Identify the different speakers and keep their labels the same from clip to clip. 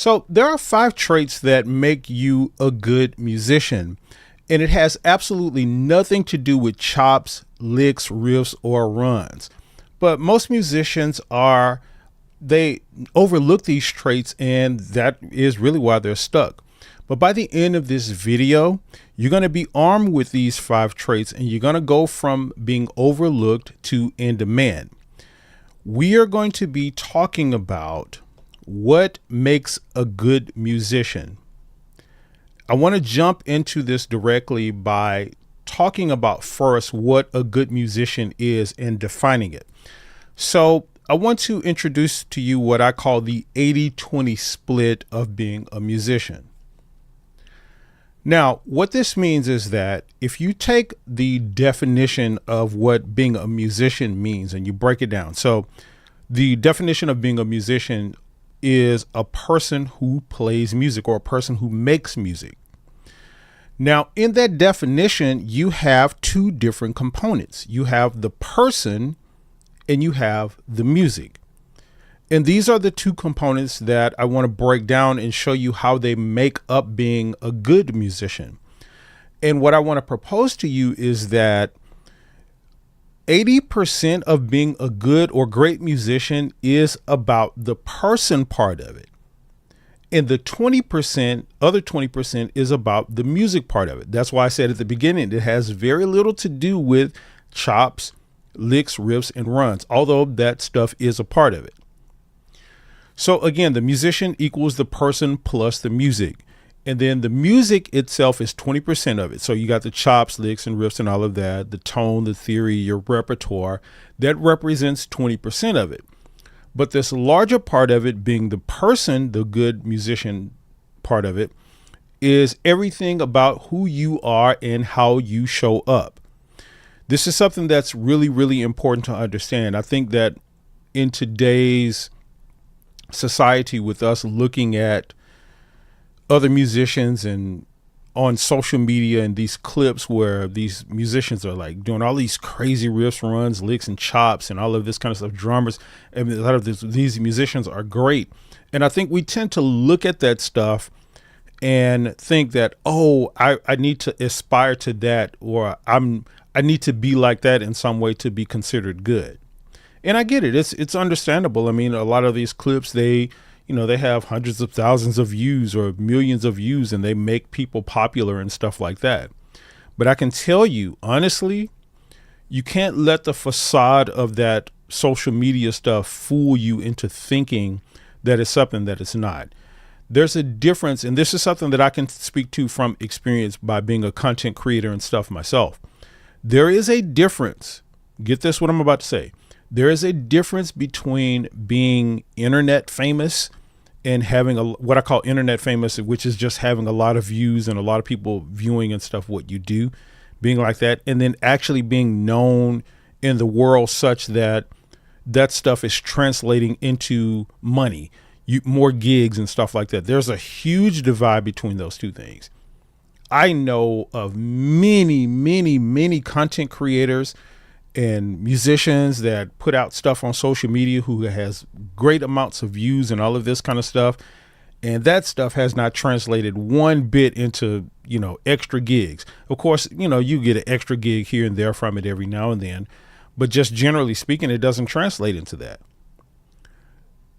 Speaker 1: So there are 5 traits that make you a good musician, and it has absolutely nothing to do with chops, licks, riffs, or runs. But most musicians they overlook these traits, and that is really why they're stuck. But by the end of this video, you're going to be armed with these 5 traits, and you're going to go from being overlooked to in demand. We are going to be talking about what makes a good musician. I want to jump into this directly by talking about first what a good musician is and defining it. So I want to introduce to you what I call the 80-20 split of being a musician. Now, what this means is that if you take the definition of what being a musician means and you break it down. So the definition of being a musician is a person who plays music or a person who makes music. Now, in that definition, you have 2 different components. You have the person and you have the music. And these are the 2 components that I want to break down and show you how they make up being a good musician. And what I want to propose to you is that 80% of being a good or great musician is about the person part of it. And the other 20% is about the music part of it. That's why I said at the beginning, it has very little to do with chops, licks, riffs, and runs, although that stuff is a part of it. So again, the musician equals the person plus the music. And then the music itself is 20% of it. So you got the chops, licks, and riffs and all of that, the tone, the theory, your repertoire, that represents 20% of it. But this larger part of it being the person, the good musician part of it, is everything about who you are and how you show up. This is something that's really, really important to understand. I think that in today's society, with us looking at other musicians and on social media and these clips where these musicians are like doing all these crazy riffs, runs, licks, and chops and all of this kind of stuff, drummers, and a lot of these musicians are great. And I think we tend to look at that stuff and think that, oh, I need to aspire to that, or I need to be like that in some way to be considered good. And I get it. It's understandable. I mean, a lot of these clips, they have hundreds of thousands of views or millions of views, and they make people popular and stuff like that. But I can tell you, honestly, you can't let the facade of that social media stuff fool you into thinking that it's something that it's not. There's a difference, and this is something that I can speak to from experience by being a content creator and stuff myself. There is a difference. Get this, what I'm about to say. There is a difference between being internet famous and having what I call internet famous, which is just having a lot of views and a lot of people viewing and stuff, what you do, being like that, and then actually being known in the world such that that stuff is translating into money, more gigs and stuff like that. There's a huge divide between those 2 things. I know of many, many, many content creators and musicians that put out stuff on social media who has great amounts of views and all of this kind of stuff. And that stuff has not translated one bit into, extra gigs. Of course, you get an extra gig here and there from it every now and then, but just generally speaking, it doesn't translate into that.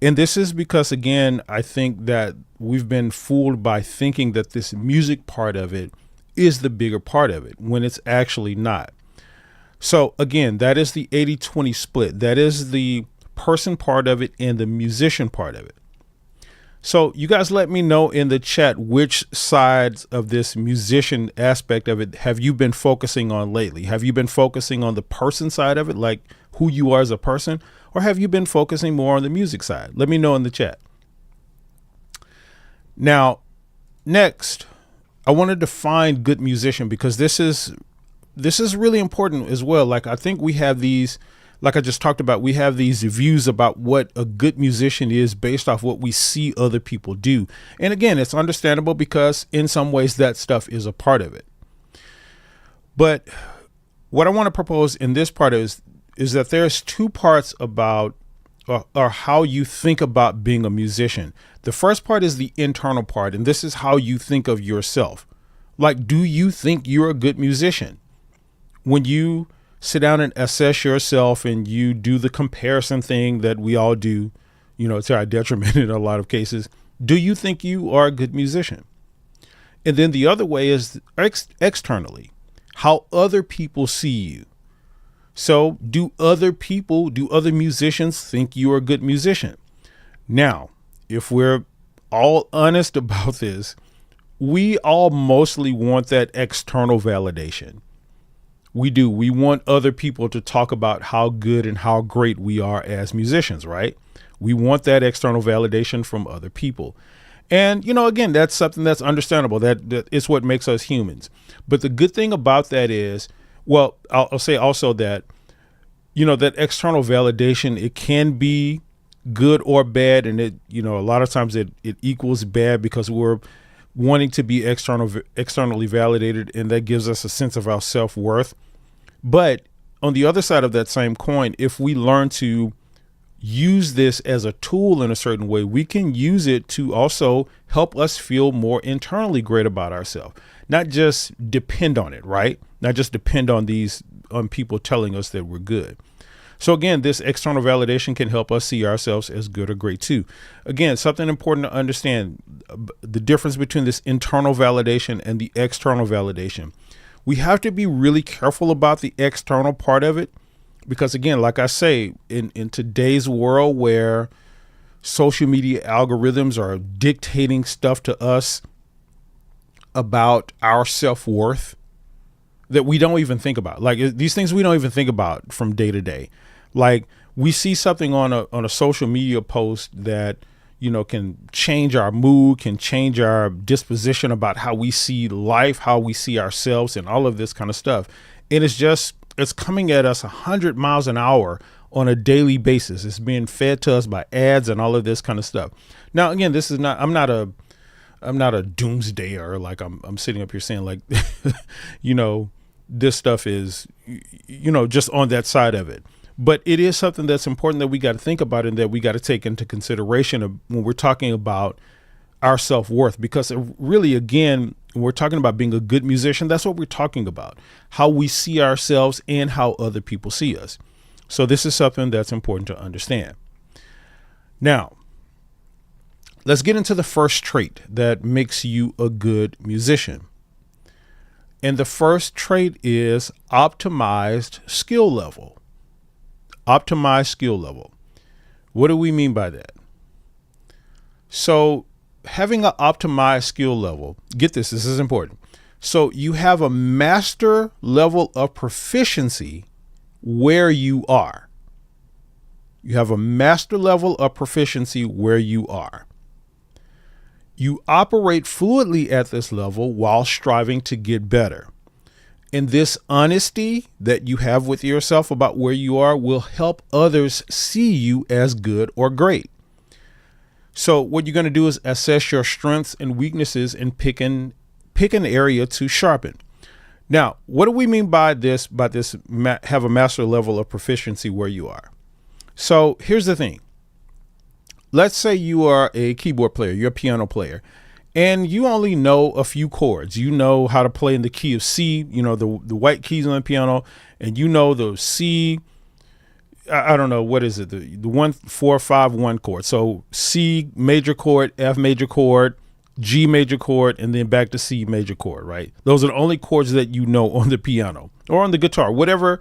Speaker 1: And this is because, again, I think that we've been fooled by thinking that this music part of it is the bigger part of it when it's actually not. So again, that is the 80-20 split. That is the person part of it and the musician part of it. So you guys let me know in the chat which sides of this musician aspect of it have you been focusing on lately? Have you been focusing on the person side of it, like who you are as a person, or have you been focusing more on the music side? Let me know in the chat. Now, next, I want to define good musician, because this is really important as well. Like, I think we have these, like I just talked about, we have these views about what a good musician is based off what we see other people do. And again, it's understandable because in some ways that stuff is a part of it. But what I want to propose in this part is that there's 2 parts about or how you think about being a musician. The first part is the internal part, and this is how you think of yourself. Like, do you think you're a good musician? When you sit down and assess yourself and you do the comparison thing that we all do, to our detriment in a lot of cases, do you think you are a good musician? And then the other way is externally, how other people see you. So do other musicians think you're a good musician? Now, if we're all honest about this, we all mostly want that external validation. We do. We want other people to talk about how good and how great we are as musicians, right? We want that external validation from other people. And, again, that's something that's understandable. That is what makes us humans. But the good thing about that is, well, I'll say also that, that external validation, it can be good or bad. And it, a lot of times it equals bad because we're wanting to be externally validated. And that gives us a sense of our self-worth. But on the other side of that same coin, if we learn to use this as a tool in a certain way, we can use it to also help us feel more internally great about ourselves, not just depend on it, right? Not just depend on people telling us that we're good. So again, this external validation can help us see ourselves as good or great too. Again, something important to understand, the difference between this internal validation and the external validation. We have to be really careful about the external part of it. Because again, like I say, in today's world where social media algorithms are dictating stuff to us about our self-worth that we don't even think about, like these things we don't even think about from day to day. Like we see something on a social media post that, can change our mood, can change our disposition about how we see life, how we see ourselves and all of this kind of stuff. And it's coming at us 100 miles an hour on a daily basis. It's being fed to us by ads and all of this kind of stuff. Now, again, this is not, I'm not a doomsdayer. Like I'm sitting up here saying like, this stuff is, just on that side of it. But it is something that's important that we got to think about and that we got to take into consideration when we're talking about our self-worth, because really, again, when we're talking about being a good musician, that's what we're talking about, how we see ourselves and how other people see us. So this is something that's important to understand. Now, let's get into the first trait that makes you a good musician. And the first trait is optimized skill level. Optimized skill level. What do we mean by that? So having an optimized skill level, get this is important. So you have a master level of proficiency where you are. You have a master level of proficiency where you are. You operate fluidly at this level while striving to get better. And this honesty that you have with yourself about where you are will help others see you as good or great. So what you're going to do is assess your strengths and weaknesses and pick an area to sharpen. Now, what do we mean by this? Have a master level of proficiency where you are. So here's the thing. Let's say you are a keyboard player, you're a piano player, and you only know a few chords. You know how to play in the key of C, the white keys on the piano, and you know the C. I don't know, what is it? The 1 4 5 1 chord. So C major chord, F major chord, G major chord, and then back to C major chord, right? Those are the only chords that you know on the piano or on the guitar, whatever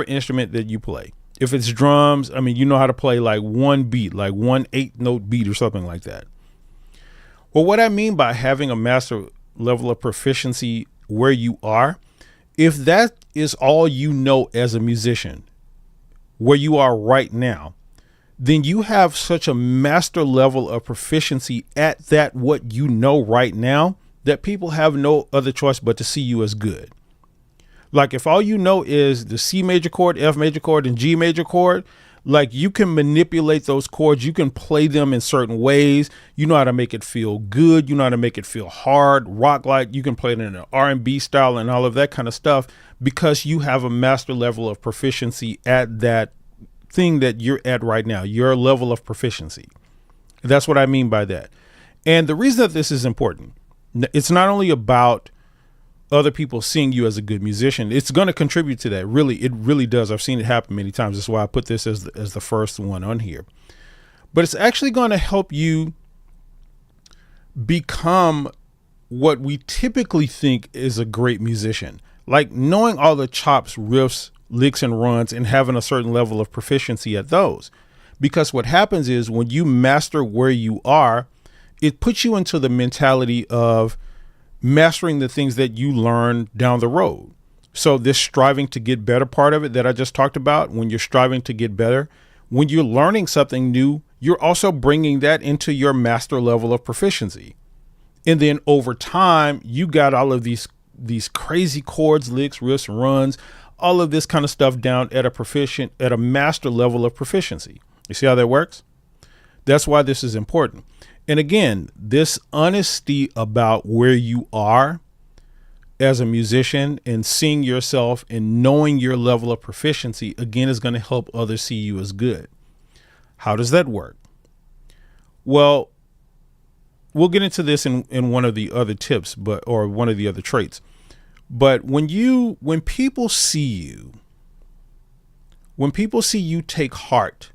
Speaker 1: instrument that you play. If it's drums, you know how to play like one beat, like 1 8-note beat or something like that. Well, what I mean by having a master level of proficiency where you are, if that is all you know as a musician, where you are right now, then you have such a master level of proficiency at that what you know right now that people have no other choice but to see you as good. Like if all you know is the C major chord, F major chord, and G major chord, like you can manipulate those chords. You can play them in certain ways. You know how to make it feel good. You know how to make it feel hard, rock-like. You can play it in an R&B style and all of that kind of stuff because you have a master level of proficiency at that thing that you're at right now, your level of proficiency. That's what I mean by that. And the reason that this is important, it's not only about other people seeing you as a good musician. It's going to contribute to that. Really, it really does. I've seen it happen many times. That's why I put this as the first one on here. But it's actually going to help you become what we typically think is a great musician. Like knowing all the chops, riffs, licks, and runs, and having a certain level of proficiency at those. Because what happens is when you master where you are, it puts you into the mentality of mastering the things that you learn down the road. So this striving to get better part of it that I just talked about, when you're striving to get better, when you're learning something new, you're also bringing that into your master level of proficiency. And then over time, you got all of these crazy chords, licks, riffs, and runs, all of this kind of stuff down at a master level of proficiency. You see how that works? That's why this is important. And again, this honesty about where you are as a musician and seeing yourself and knowing your level of proficiency, again, is going to help others see you as good. How does that work? Well, we'll get into this in one of the other tips, or one of the other traits. But when people see you take heart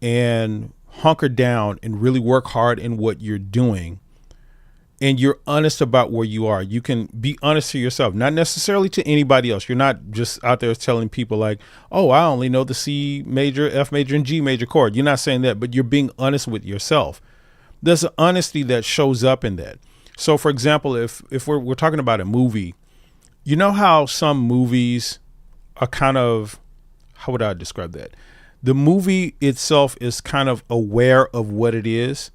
Speaker 1: and hunker down and really work hard in what you're doing, and you're honest about where you are, you can be honest to yourself, not necessarily to anybody else. You're not just out there telling people like, oh, I only know the C major, F major, and G major chord. You're not saying that, but you're being honest with yourself. There's an honesty that shows up in that. So for example, if we're talking about a movie, you know how some movies are kind of, how would I describe that? The movie itself is kind of aware of what it is.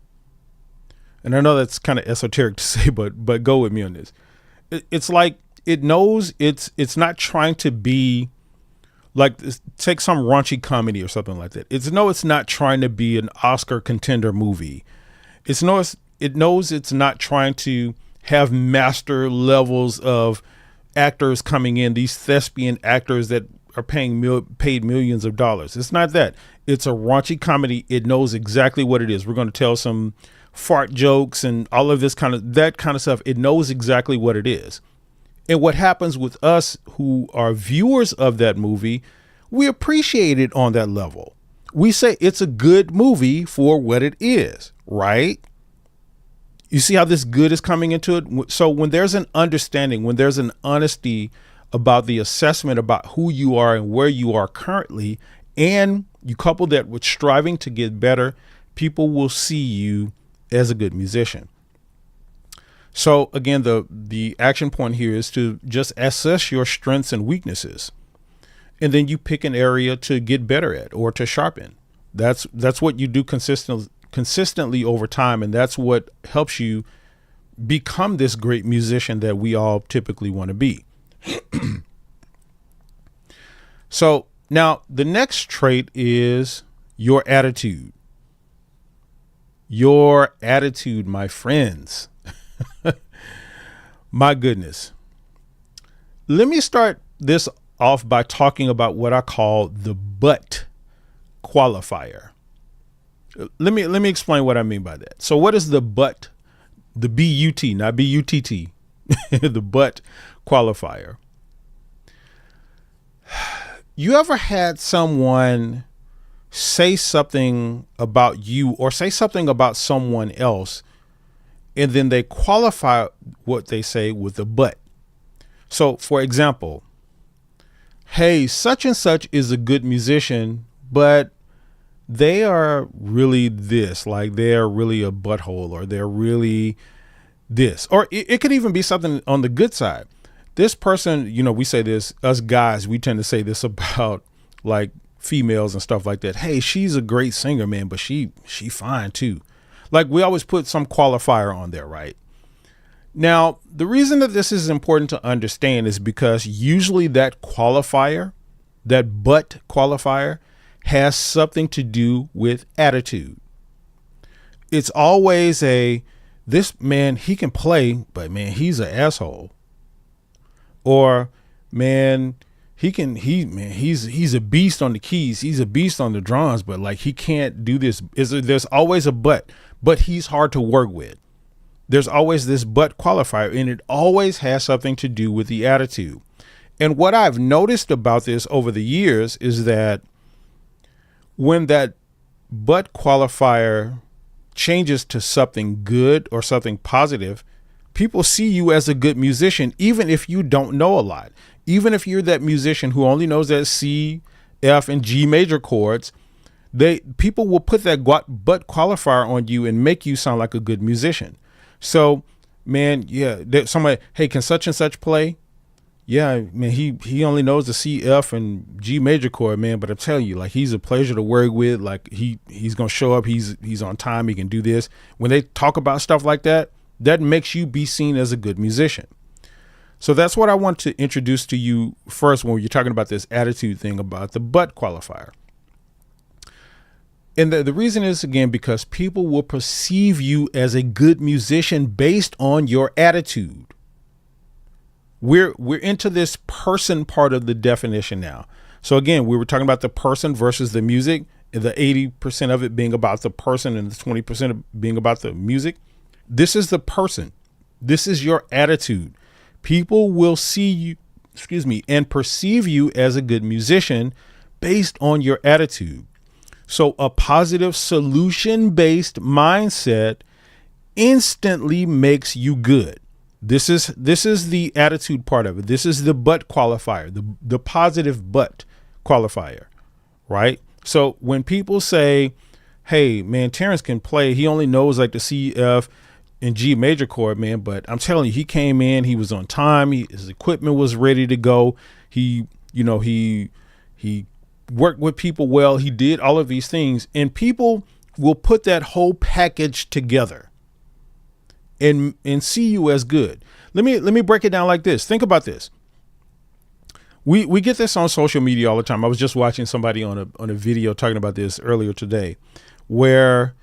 Speaker 1: And I know that's kind of esoteric to say, but go with me on this. It's like it knows it's not trying to be like, take some raunchy comedy or something like that. It's not trying to be an Oscar contender movie. It knows it's not trying to have master levels of actors coming in, these thespian actors that are paid millions of dollars. It's not that. It's a raunchy comedy. It knows exactly what it is. We're going to tell some fart jokes and all of that kind of stuff. It knows exactly what it is. And what happens with us who are viewers of that movie, we appreciate it on that level. We say it's a good movie for what it is, right? You see how this good is coming into it? So when there's an understanding, when there's an honesty about the assessment about who you are and where you are currently, and you couple that with striving to get better, people will see you as a good musician. So again, the action point here is to just assess your strengths and weaknesses. And then you pick an area to get better at or to sharpen. That's what you do consistently over time. And that's what helps you become this great musician that we all typically want to be. So now the next trait is your attitude. Your attitude, my friends. My goodness. Let me start this off by talking about what I call the but qualifier. Let me explain what I mean by that. So what is the but? The B-U-T, not B-U-T-T. The but qualifier. You ever had someone say something about you or say something about someone else, and then they qualify what they say with a but? So for example, hey, such and such is a good musician, but they are really this, like they're really a butthole, or they're really this, or it could even be something on the good side. This person, we say this, us guys, we tend to say this about like females and stuff like that. Hey, she's a great singer, man, but she fine too. Like we always put some qualifier on there, right? Now, the reason that this is important to understand is because usually that qualifier, that but qualifier, has something to do with attitude. It's always this man, he can play, but man, he's an asshole. Or man, he's a beast on the keys. He's a beast on the drums, but like he can't do this. There's always a but he's hard to work with. There's always this but qualifier, and it always has something to do with the attitude. And what I've noticed about this over the years is that when that but qualifier changes to something good or something positive, people see you as a good musician, even if you don't know a lot. Even if you're that musician who only knows that C, F, and G major chords, people will put that but qualifier on you and make you sound like a good musician. So, man, yeah, somebody, hey, can such and such play? Yeah, man, he only knows the C, F, and G major chord, man. But I'm telling you, like, he's a pleasure to work with. Like, he's gonna show up. He's on time. He can do this. When they talk about stuff like that, that makes you be seen as a good musician. So that's what I want to introduce to you first when you're talking about this attitude thing about the but qualifier. And the reason is, again, because people will perceive you as a good musician based on your attitude. We're into this person part of the definition now. So again, we were talking about the person versus the music, the 80% of it being about the person and the 20% of being about the music. This is the person. This is your attitude. People will see you, and perceive you as a good musician based on your attitude. So a positive solution-based mindset instantly makes you good. This is the attitude part of it. This is the but qualifier, the positive but qualifier, right? So when people say, hey, man, Terrence can play, he only knows like the C, F, and G major chord, man, but I'm telling you, he came in, he was on time, his equipment was ready to go. He worked with people well, he did all of these things, and people will put that whole package together and see you as good. Let me break it down like this. Think about this. We get this on social media all the time. I was just watching somebody on a video talking about this earlier today, where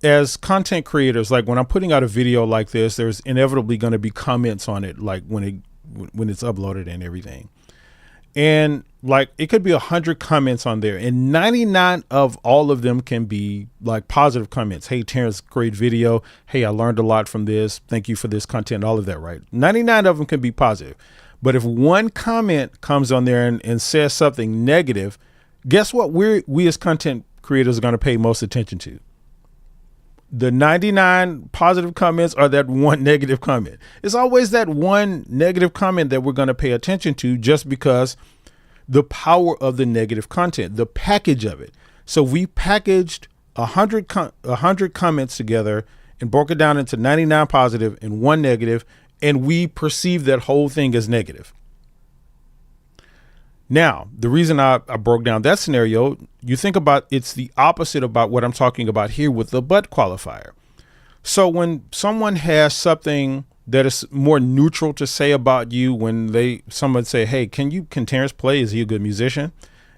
Speaker 1: as content creators, like when I'm putting out a video like this, there's inevitably going to be comments on it, like when it's uploaded and everything. And like it could be 100 comments on there, and 99 of all of them can be like positive comments. Hey, Terrence, great video. Hey, I learned a lot from this. Thank you for this content. All of that, right? 99 of them can be positive. But if one comment comes on there and says something negative, guess what? We as content creators are going to pay most attention to. The 99 positive comments or that one negative comment. It's always that one negative comment that we're going to pay attention to, just because the power of the negative content, the package of it. So we packaged 100 comments together and broke it down into 99 positive and one negative, and we perceive that whole thing as negative. Now, the reason I broke down that scenario, you think about, it's the opposite about what I'm talking about here with the but qualifier. So when someone has something that is more neutral to say about you, when someone say, hey, can Terrence play? Is he a good musician?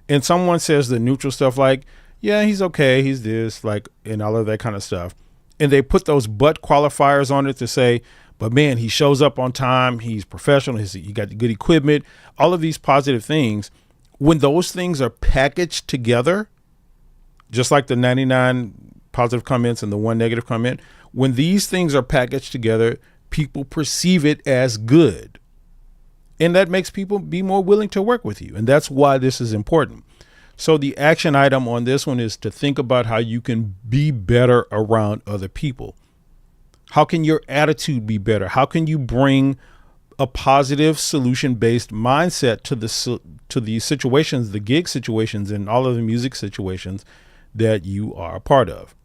Speaker 1: And someone says the neutral stuff like, yeah, he's okay, he's this, like, and all of that kind of stuff. And they put those but qualifiers on it to say, but man, he shows up on time, he's professional, he got good equipment, all of these positive things. When those things are packaged together, just like the 99 positive comments and the one negative comment, when these things are packaged together, people perceive it as good. And that makes people be more willing to work with you. And that's why this is important. So the action item on this one is to think about how you can be better around other people. How can your attitude be better? How can you bring a positive solution-based mindset to the situations, the gig situations, and all of the music situations that you are a part of?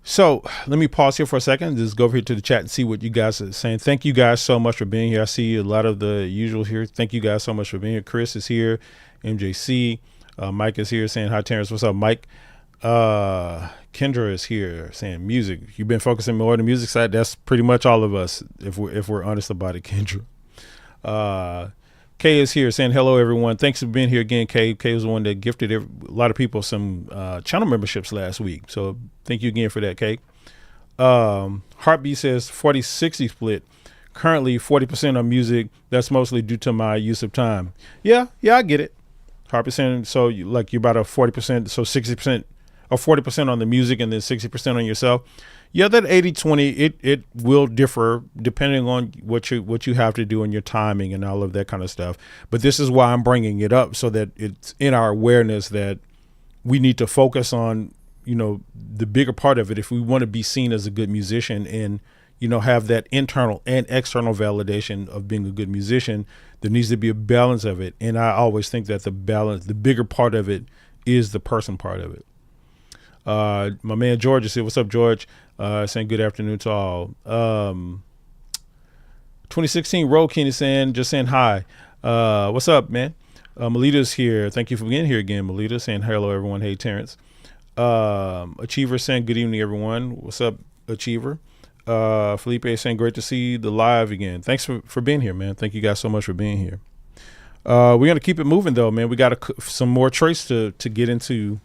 Speaker 1: So let me pause here for a second. Just go over here to the chat and see what you guys are saying. Thank you guys so much for being here. I see a lot of the usual here. Thank you guys so much for being here. Chris is here. MJC. Mike is here saying hi, Terrence. What's up, Mike? Kendra is here saying music. You've been focusing more on the music side. That's pretty much all of us, if we're honest about it, Kendra. Kay is here saying hello, everyone. Thanks for being here again, Kay. Kay was the one that gifted a lot of people some channel memberships last week. So thank you again for that, Kay. Heartbeat says 40-60 split. currently 40% on music. That's mostly due to my use of time. Yeah, I get it. 100%. So you're about a 40%, so 60% or 40% on the music and then 60% on yourself. Yeah, that 80-20, it will differ depending on what you have to do in your timing and all of that kind of stuff. But this is why I'm bringing it up, so that it's in our awareness that we need to focus on, the bigger part of it if we want to be seen as a good musician and, have that internal and external validation of being a good musician. There needs to be a balance of it. And I always think that the bigger part of it is the person part of it. My man George is here. What's up, George? Saying good afternoon to all. 2016 Road King is saying hi. What's up, man? Melita's here. Thank you for being here again, Melita. Saying hello, everyone. Hey, Terrence. Achiever saying good evening, everyone. What's up, Achiever? Felipe saying great to see the live again. Thanks for being here, man. Thank you guys so much for being here. We're going to keep it moving, though, man. We got some more traits to get into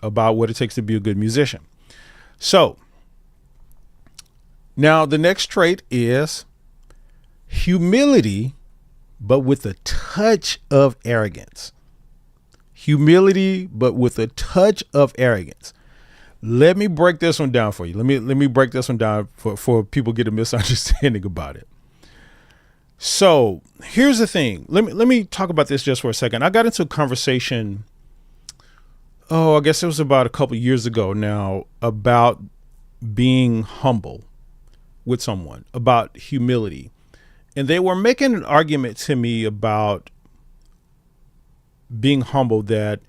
Speaker 1: about what it takes to be a good musician. So now the next trait is humility, but with a touch of arrogance. Humility, but with a touch of arrogance. Let me break this one down for you. Let me break this one down for people get a misunderstanding about it. So here's the thing. Let me talk about this just for a second. I got into a conversation, I guess it was about a couple years ago now, about being humble with someone, about humility. And they were making an argument to me about being humble, that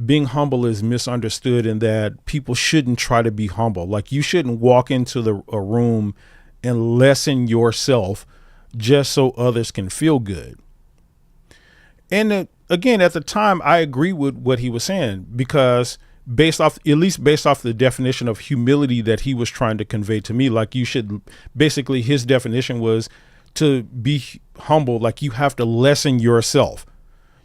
Speaker 1: being humble is misunderstood and that people shouldn't try to be humble. Like you shouldn't walk into a room and lessen yourself just so others can feel good. And again, at the time, I agree with what he was saying, because based off the definition of humility that he was trying to convey to me, like basically his definition was to be humble. Like you have to lessen yourself.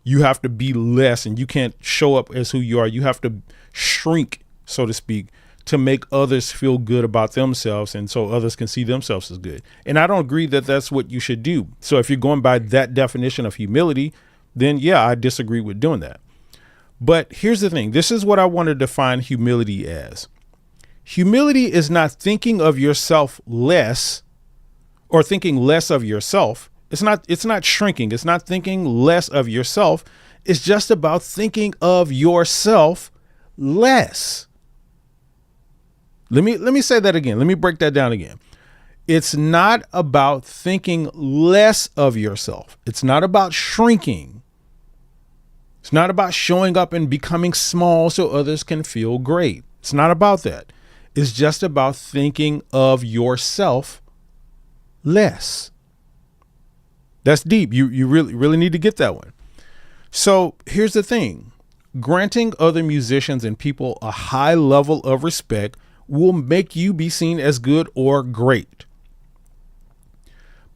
Speaker 1: You have to be less, and you can't show up as who you are. You have to shrink, so to speak, to make others feel good about themselves, and so others can see themselves as good. And I don't agree that that's what you should do. So if you're going by that definition of humility, then yeah, I disagree with doing that. But here's the thing. This is what I want to define humility as. Humility is not thinking of yourself less or thinking less of yourself. It's not shrinking. It's not thinking less of yourself. It's just about thinking of yourself less. Let me say that again. Let me break that down again. It's not about thinking less of yourself. It's not about shrinking. It's not about showing up and becoming small so others can feel great. It's not about that. It's just about thinking of yourself less. That's deep. You really need to get that one. So here's the thing. Granting other musicians and people a high level of respect will make you be seen as good or great.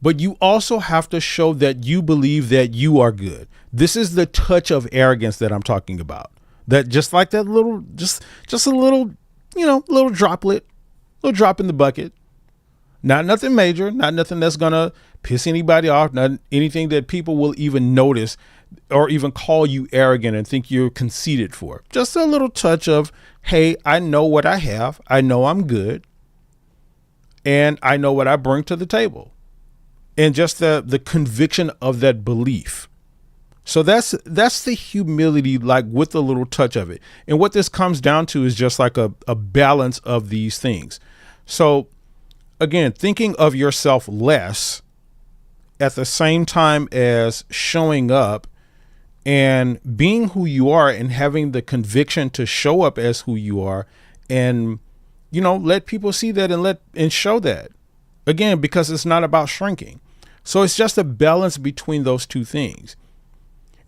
Speaker 1: But you also have to show that you believe that you are good. This is the touch of arrogance that I'm talking about. That just like that little, just a little, little droplet, little drop in the bucket. Not nothing major, not nothing that's going to piss anybody off, not anything that people will even notice or even call you arrogant and think you're conceited for. Just a little touch of, hey, I know what I have. I know I'm good. And I know what I bring to the table. And just the conviction of that belief. So that's the humility, like with a little touch of it. And what this comes down to is just like a balance of these things. So again, thinking of yourself less at the same time as showing up and being who you are and having the conviction to show up as who you are and, let people see that and show that. Again, because it's not about shrinking. So it's just a balance between those two things.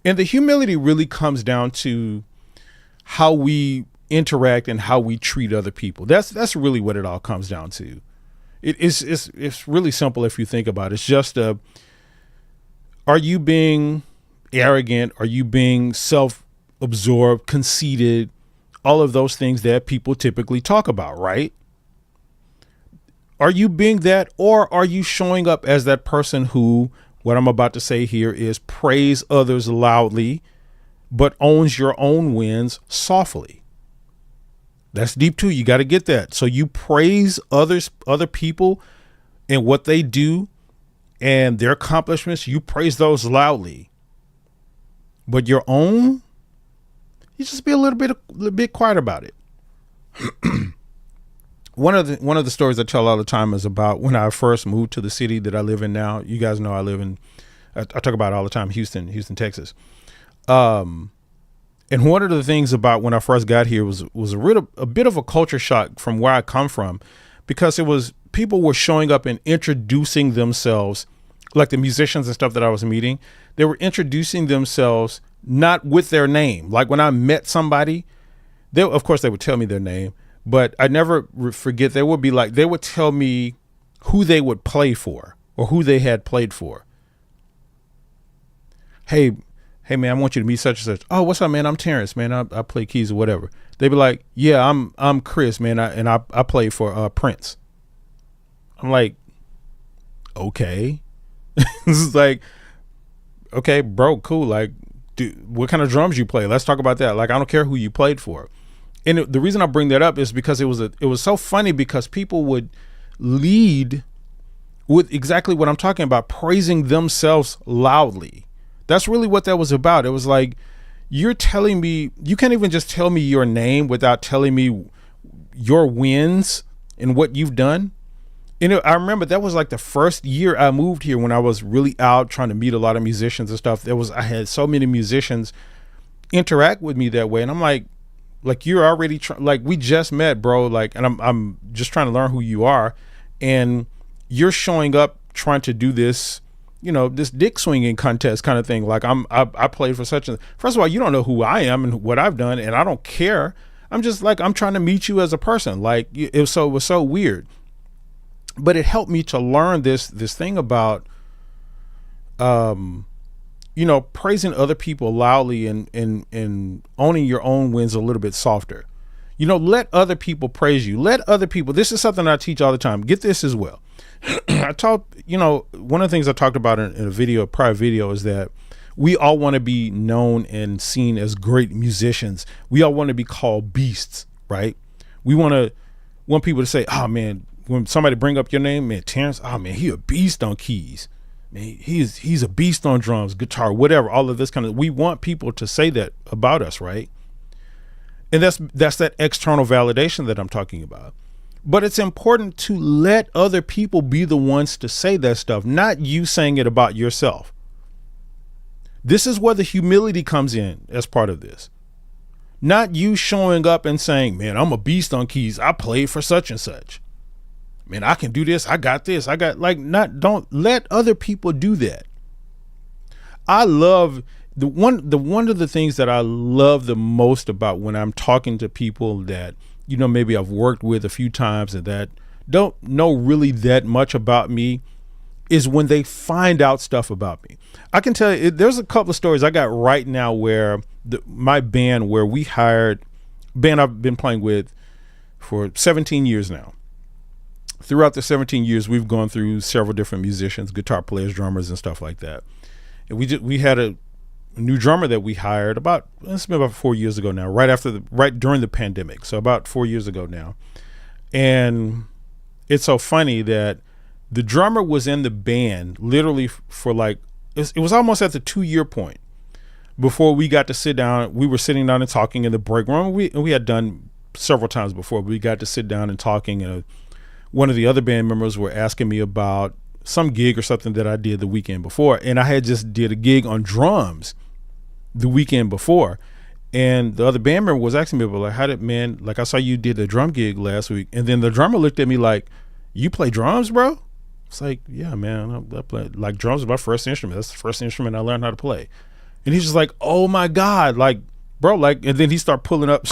Speaker 1: And the humility really comes down to how we interact and how we treat other people. That's really what it all comes down to. It's really simple if you think about it. It's just are you being arrogant? Are you being self-absorbed, conceited? All of those things that people typically talk about, right? Are you being that, or are you showing up as that person who, what I'm about to say here is, praise others loudly, but owns your own wins softly? That's deep too. You got to get that. So you praise other people and what they do and their accomplishments. You praise those loudly, but your own, you just be a little bit quiet about it. One of the stories I tell all the time is about when I first moved to the city that I live in now. You guys know I talk about it all the time, Houston, Texas. And one of the things about when I first got here was a bit of a culture shock from where I come from, because it was people were showing up and introducing themselves, like the musicians and stuff that I was meeting. They were introducing themselves not with their name. Like when I met somebody, of course they would tell me their name, but I never forget. They would tell me who they would play for or who they had played for. Hey man, I want you to meet such and such. Oh, what's up, man? I'm Terrence, man. I play keys or whatever. They'd be like, yeah, I'm Chris, man. I play for Prince. I'm like, okay. This is like, okay, bro, cool. Like, dude, what kind of drums you play? Let's talk about that. Like, I don't care who you played for. And the reason I bring that up is because it was so funny, because people would lead with exactly what I'm talking about, praising themselves loudly. That's really what that was about. It was like, you're telling me, you can't even just tell me your name without telling me your wins and what you've done. And I remember that was like the first year I moved here, when I was really out trying to meet a lot of musicians and stuff. I had so many musicians interact with me that way. And I'm like you're already like, we just met, bro. Like, and I'm just trying to learn who you are. And you're showing up trying to do this, this dick swinging contest kind of thing. Like I played for such a, first of all, you don't know who I am and what I've done, and I don't care. I'm just like, I'm trying to meet you as a person. Like it was so weird, but it helped me to learn this thing about, praising other people loudly and owning your own wins a little bit softer. Let other people praise you. Let other people, this is something I teach all the time. Get this as well. I talked, one of the things I talked about in a prior video is that we all want to be known and seen as great musicians. We all want to be called beasts, right? We want people to say, oh man, when somebody bring up your name, man, Terrence, oh man, he a beast on keys. Man, he's a beast on drums, guitar, whatever, all of this kind of, we want people to say that about us, right? And that's that external validation that I'm talking about. But it's important to let other people be the ones to say that stuff, not you saying it about yourself. This is where the humility comes in as part of this. Not you showing up and saying, man, I'm a beast on keys. I played for such and such. Man, I can do this. I got this. Don't let other people do that. I love one of the things that I love the most about when I'm talking to people that, maybe I've worked with a few times and that don't know really that much about me, is when they find out stuff about me. I can tell you, there's a couple of stories I got right now where my band, where we hired, band I've been playing with for 17 years now. Throughout the 17 years, we've gone through several different musicians, guitar players, drummers, and stuff like that. And we had a new drummer that we hired it's been about 4 years ago now, right during the pandemic. So about 4 years ago now. And it's so funny that the drummer was in the band literally for it was almost at the 2-year point before we got to sit down. We were sitting down and talking in the break room. We had done several times before, but we got to sit down and talking, and one of the other band members were asking me about some gig or something that I did the weekend before. And I had just did a gig on drums the weekend before. And the other band member was asking me about, like, I saw you did a drum gig last week. And then the drummer looked at me like, you play drums, bro? It's like, yeah, man, I play, like, drums is my first instrument. That's the first instrument I learned how to play. And he's just like, oh my God, like, bro, like, and then he started pulling up,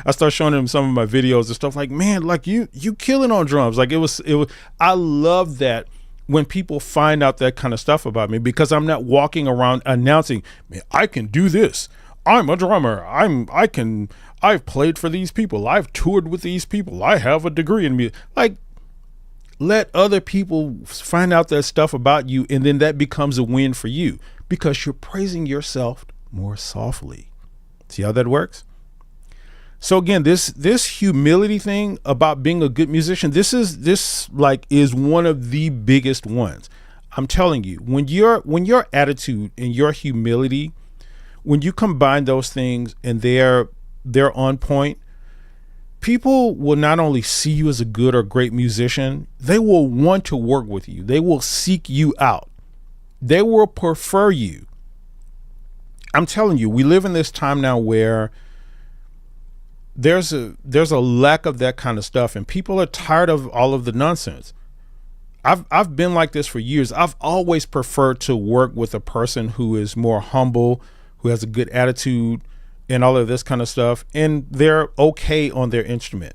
Speaker 1: I started showing him some of my videos and stuff, like, man, like you killing on drums. Like it was, I love that when people find out that kind of stuff about me, because I'm not walking around announcing, man, I can do this. I'm a drummer. I've played for these people. I've toured with these people. I have a degree in music. Like, Let other people find out that stuff about you, and then that becomes a win for you because you're praising yourself more softly. See how that works? So again, this humility thing about being a good musician, this is one of the biggest ones. I'm telling you, when your attitude and your humility, when you combine those things and they're on point, people will not only see you as a good or great musician, they will want to work with you. They will seek you out. They will prefer you. I'm telling you, we live in this time now where there's a lack of that kind of stuff, and people are tired of all of the nonsense. I've been like this for years. I've always preferred to work with a person who is more humble, who has a good attitude and all of this kind of stuff, and they're okay on their instrument.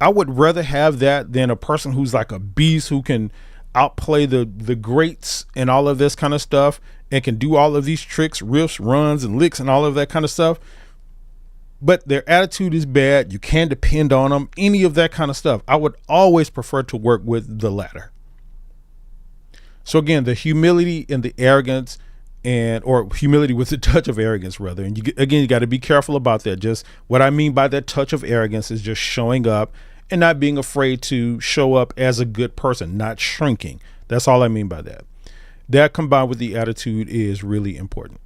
Speaker 1: I would rather have that than a person who's like a beast, who can outplay the greats and all of this kind of stuff, and can do all of these tricks, riffs, runs, and licks and all of that kind of stuff. But their attitude is bad. You can't depend on them, any of that kind of stuff. I would always prefer to work with the latter. So again, the humility and the arrogance, or humility with a touch of arrogance rather. And you got to be careful about that. Just what I mean by that touch of arrogance is just showing up and not being afraid to show up as a good person, not shrinking. That's all I mean by that. That combined with the attitude is really important.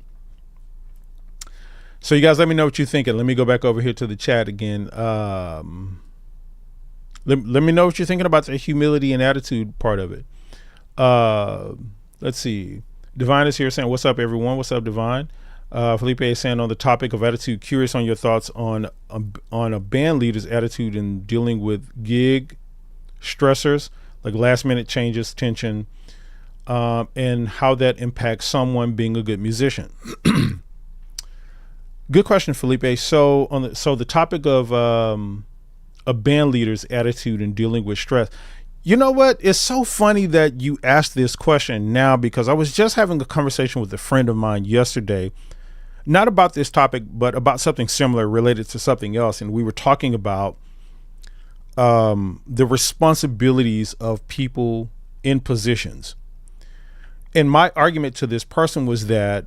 Speaker 1: So you guys, let me know what you're thinking. Let me go back over here to the chat again. Let me know what you're thinking about the humility and attitude part of it. Let's see. Divine is here saying, what's up, everyone? What's up, Divine? Felipe is saying, on the topic of attitude, curious on your thoughts on a band leader's attitude in dealing with gig stressors, like last minute changes, tension, and how that impacts someone being a good musician. Good question, Felipe. So the topic of a band leader's attitude in dealing with stress. You know what? It's so funny that you asked this question now, because I was just having a conversation with a friend of mine yesterday, not about this topic, but about something similar related to something else. And we were talking about the responsibilities of people in positions. And my argument to this person was that,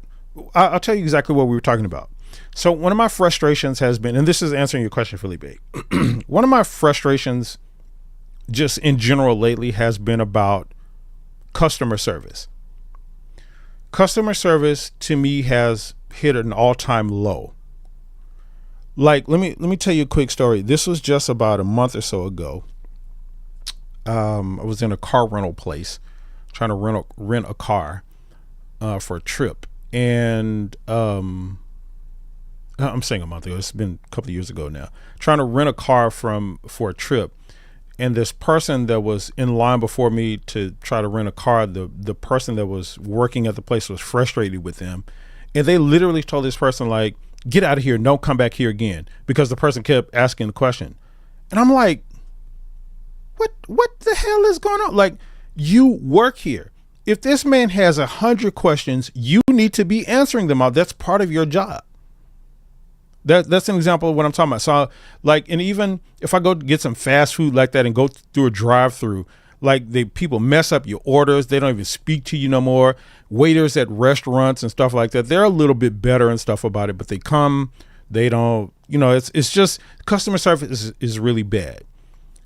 Speaker 1: I'll tell you exactly what we were talking about. So one of my frustrations has been, and this is answering your question, Felipe. One of my frustrations just in general lately has been about customer service. Customer service to me has hit an all-time low. Like, let me tell you a quick story. This was just about a month or so ago. I was in a car rental place trying to rent a car for a trip. And I'm saying a month ago. It's been a couple of years ago now. Trying to rent a car for a trip. And this person that was in line before me to try to rent a car, the person that was working at the place was frustrated with them. And they literally told this person, like, get out of here. Don't come back here again, because the person kept asking the question. And I'm like, what the hell is going on? Like, you work here. If this man has 100 questions, you need to be answering them all. That's part of your job. That's an example of what I'm talking about. So, like, and even if I go get some fast food like that and go through a drive-through, like, people mess up your orders. They don't even speak to you no more. Waiters at restaurants and stuff like that, they're a little bit better and stuff about it, but they don't, it's just customer service is really bad.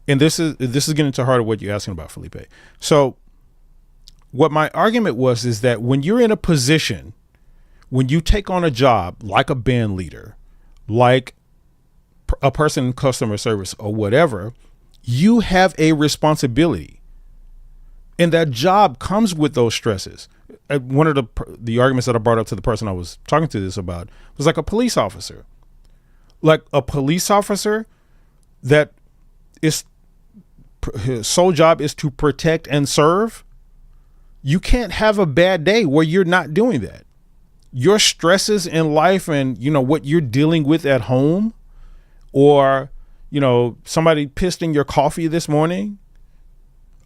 Speaker 1: And this is getting to the heart of what you're asking about, Felipe. So what my argument was is that when you're in a position, when you take on a job like a band leader, like a person in customer service or whatever, you have a responsibility. And that job comes with those stresses. One of the arguments that I brought up to the person I was talking to this about was like a police officer. Like a police officer that his sole job is to protect and serve. You can't have a bad day where you're not doing that. Your stresses in life and, what you're dealing with at home, or, somebody pissed in your coffee this morning.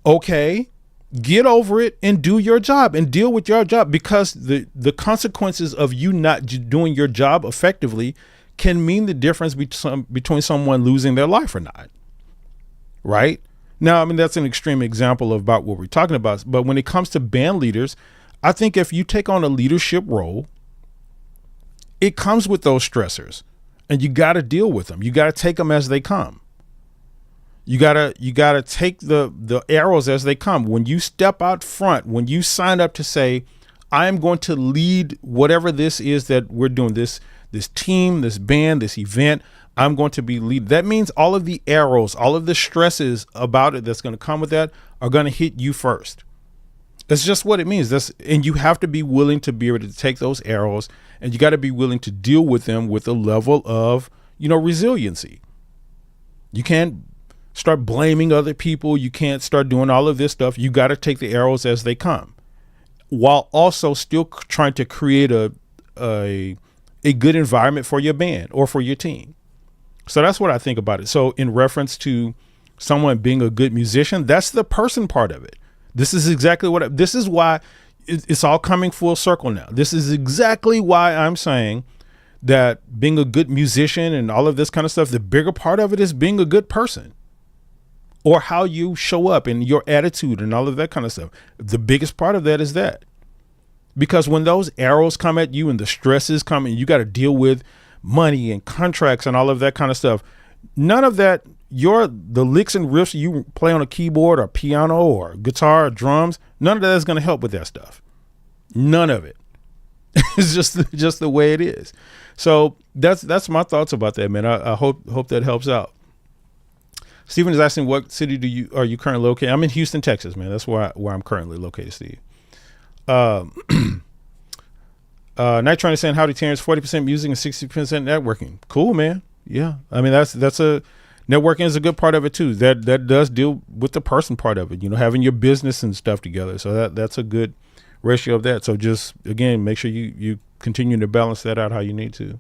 Speaker 1: Okay, get over it and do your job and deal with your job, because the consequences of you not doing your job effectively can mean the difference between someone losing their life or not. Right? Now, I mean, that's an extreme example of about what we're talking about. But when it comes to band leaders, I think if you take on a leadership role, it comes with those stressors, and you got to deal with them. You got to take them as they come. You gotta take the arrows as they come. When you step out front, when you sign up to say, I am going to lead whatever this is that we're doing, this team, this band, this event, I'm going to be lead. That means all of the arrows, all of the stresses about it that's going to come with that are going to hit you first. That's just what it means. And you have to be willing to be able to take those arrows, and you got to be willing to deal with them with a level of, resiliency. You can't start blaming other people. You can't start doing all of this stuff. You got to take the arrows as they come, while also still trying to create a good environment for your band or for your team. So that's what I think about it. So in reference to someone being a good musician, that's the person part of it. This is exactly this is why it's all coming full circle now. This is exactly why I'm saying that being a good musician and all of this kind of stuff, the bigger part of it is being a good person, or how you show up and your attitude and all of that kind of stuff. The biggest part of that is that, because when those arrows come at you and the stresses come and you got to deal with money and contracts and all of that kind of stuff, none of that, the licks and riffs you play on a keyboard or piano or guitar or drums, none of that is going to help with that stuff. None of it. It's just the way it is. So that's my thoughts about that, man. I hope that helps out. Stephen is asking, what city are you currently located? I'm in Houston, Texas, man. That's where I'm currently located, Steve. Nitron is saying, howdy, Terrence, 40% music and 60% networking. Cool, man. Yeah. I mean, networking is a good part of it too. That does deal with the person part of it, having your business and stuff together. So that's a good ratio of that. So just, again, make sure you continue to balance that out how you need to.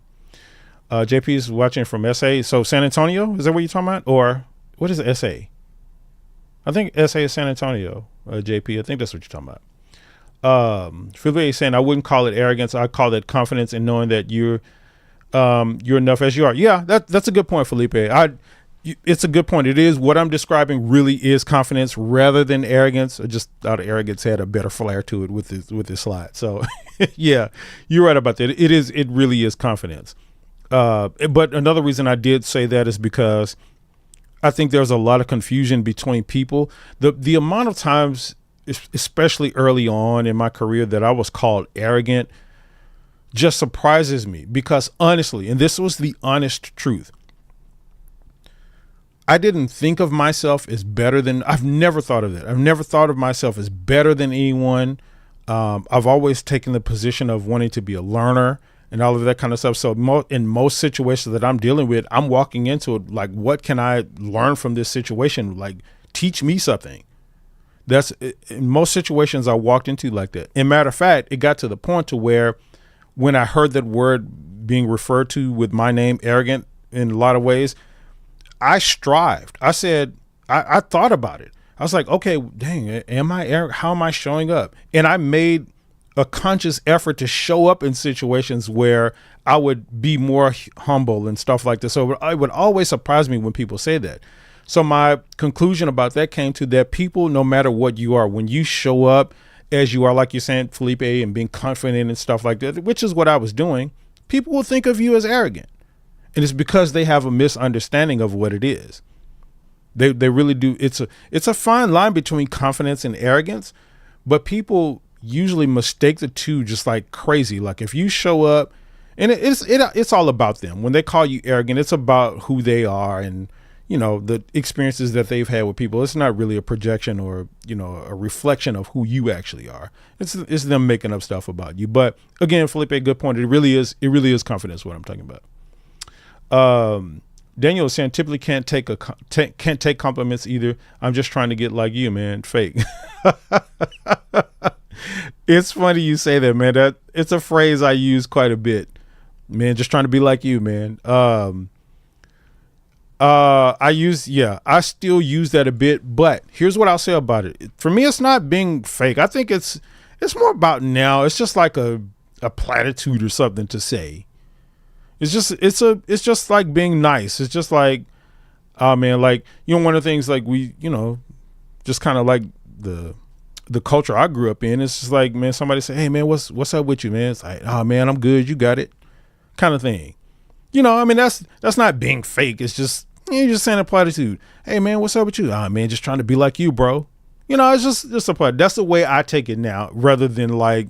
Speaker 1: JP is watching from SA. So San Antonio, is that what you're talking about? Or what is SA? I think SA is San Antonio, JP. I think that's what you're talking about. Philip is saying, I wouldn't call it arrogance. I call it confidence in knowing that you're enough as you are. Yeah, that's a good point, Felipe. It's a good point. It is, what I'm describing really is confidence rather than arrogance. I just thought arrogance had a better flair to it with this slide. So yeah, you're right about that. It really is confidence. But another reason I did say that is because I think there's a lot of confusion between people. The amount of times, especially early on in my career, that I was called arrogant just surprises me, because honestly, and this was the honest truth, I didn't think of myself as better than, I've never thought of that. I've never thought of myself as better than anyone. I've always taken the position of wanting to be a learner and all of that kind of stuff. So in most situations that I'm dealing with, I'm walking into it like, what can I learn from this situation? Like, teach me something. That's in most situations I walked into like that. And matter of fact, it got to the point to where when I heard that word being referred to with my name, arrogant, in a lot of ways, I strived. I said, I thought about it. I was like, okay, dang, am I arrogant? How am I showing up? And I made a conscious effort to show up in situations where I would be more humble and stuff like this. So it would always surprise me when people say that. So my conclusion about that came to that people, no matter what you are, when you show up as you are, like you're saying, Felipe, and being confident and stuff like that, which is what I was doing, people will think of you as arrogant. And it's because they have a misunderstanding of what it is. They really do. It's a fine line between confidence and arrogance, but people usually mistake the two just like crazy. Like if you show up, and it's all about them. When they call you arrogant, it's about who they are and, the experiences that they've had with people. It's not really a projection or, a reflection of who you actually are. It's them making up stuff about you. But again, Felipe, good point. It really is confidence, what I'm talking about. Daniel is saying, typically can't take compliments either. I'm just trying to get like you, man. Fake. It's funny you say that, man. It's a phrase I use quite a bit, man. Just trying to be like you, man. I still use that a bit, but here's what I'll say about it. For me, it's not being fake. I think it's more about now. It's just like a platitude or something to say. It's just like being nice. It's just like, oh man, like, one of the things like we, just kind of like the culture I grew up in. It's just like, man, somebody say, hey man, what's up with you, man? It's like, oh man, I'm good. You got it, kind of thing. You know, I mean, that's not being fake. It's just, you're just saying a platitude. Hey man, what's up with you? Ah man, just trying to be like you, bro. You know, it's just a platitude. That's the way I take it now, rather than like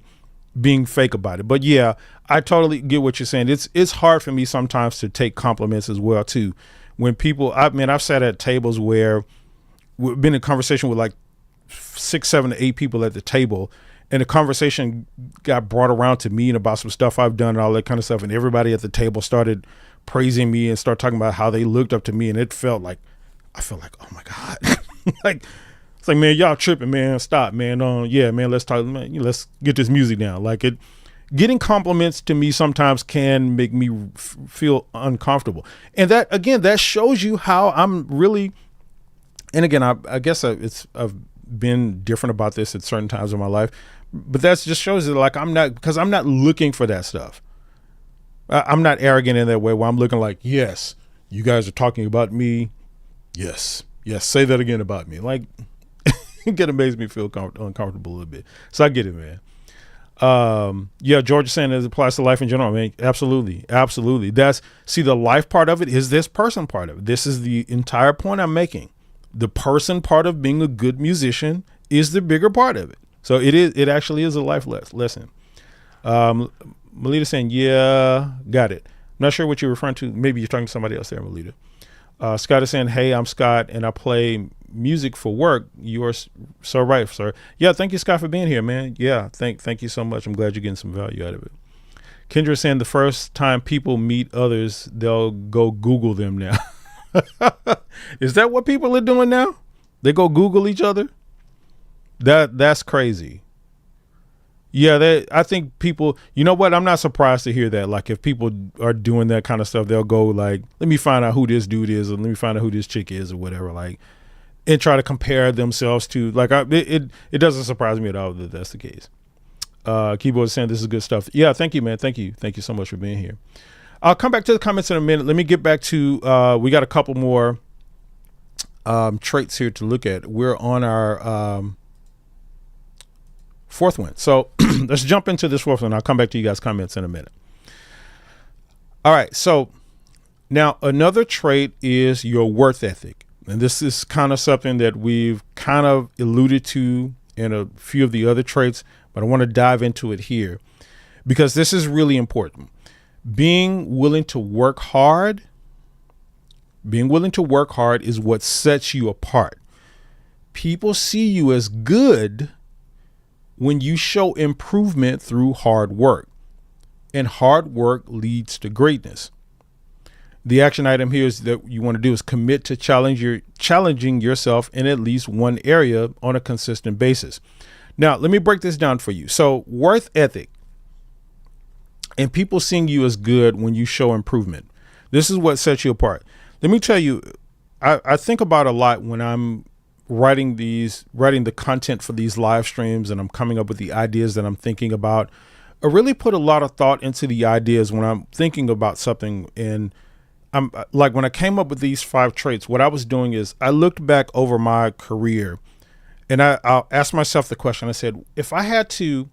Speaker 1: being fake about it. But yeah, I totally get what you're saying. It's hard for me sometimes to take compliments as well too. When people, I've sat at tables where we've been in conversation with like 6, 7 to 8 people at the table, and the conversation got brought around to me and about some stuff I've done and all that kind of stuff. And everybody at the table started praising me and started talking about how they looked up to me. And I felt like, oh my God, like, it's like, man, y'all tripping, man. Stop, man. Yeah, man, let's talk, man. Let's get this music down. Like getting compliments to me sometimes can make me feel uncomfortable. And that, again, that shows you how I'm really, and again, I guess I've been different about this at certain times in my life, but that just shows that like, I'm not looking for that stuff. I'm not arrogant in that way where I'm looking like, yes, you guys are talking about me. Yes, say that again about me. Like, it kind of makes me feel uncomfortable a little bit. So I get it, man. Yeah, George is saying it applies to life in general. I mean, absolutely. See, the life part of it is this person part of it. This is the entire point I'm making. The person part of being a good musician is the bigger part of it. So it actually is a life lesson. Melita saying, yeah, got it. I'm not sure what you're referring to. Maybe you're talking to somebody else there, Melita. Scott is saying, hey, I'm Scott and I play music for work. You are so right, sir. Yeah, thank you, Scott, for being here, man. Yeah, thank you so much. I'm glad you're getting some value out of it. Kendra saying the first time people meet others, they'll go Google them now. Is that what people are doing now? They go Google each other? That's crazy. Yeah, I think people, you know what? I'm not surprised to hear that. Like, if people are doing that kind of stuff, they'll go like, let me find out who this dude is, or let me find out who this chick is, or whatever. Like, and try to compare themselves to, like, it doesn't surprise me at all that that's the case. Keyboard is saying this is good stuff. Yeah, thank you, man. Thank you so much for being here. I'll come back to the comments in a minute. Let me get back to, we got a couple more traits here to look at. We're on our fourth one. So let's jump into this fourth one. I'll come back to you guys' comments in a minute. All right. So now another trait is your worth ethic. And this is kind of something that we've kind of alluded to in a few of the other traits, but I want to dive into it here because this is really important. Being willing to work hard is what sets you apart. People see you as good when you show improvement through hard work, and hard work leads to greatness. The action item here is that you want to do is commit to challenging yourself in at least one area on a consistent basis. Now, let me break this down for you. So worth ethic and people seeing you as good when you show improvement. This is what sets you apart. Let me tell you, I think about a lot when I'm writing the content for these live streams and I'm coming up with the ideas that I'm thinking about. I really put a lot of thought into the ideas when I'm thinking about something. And I'm like, when I came up with these 5 traits, what I was doing is I looked back over my career and I asked myself the question. I said, if I had to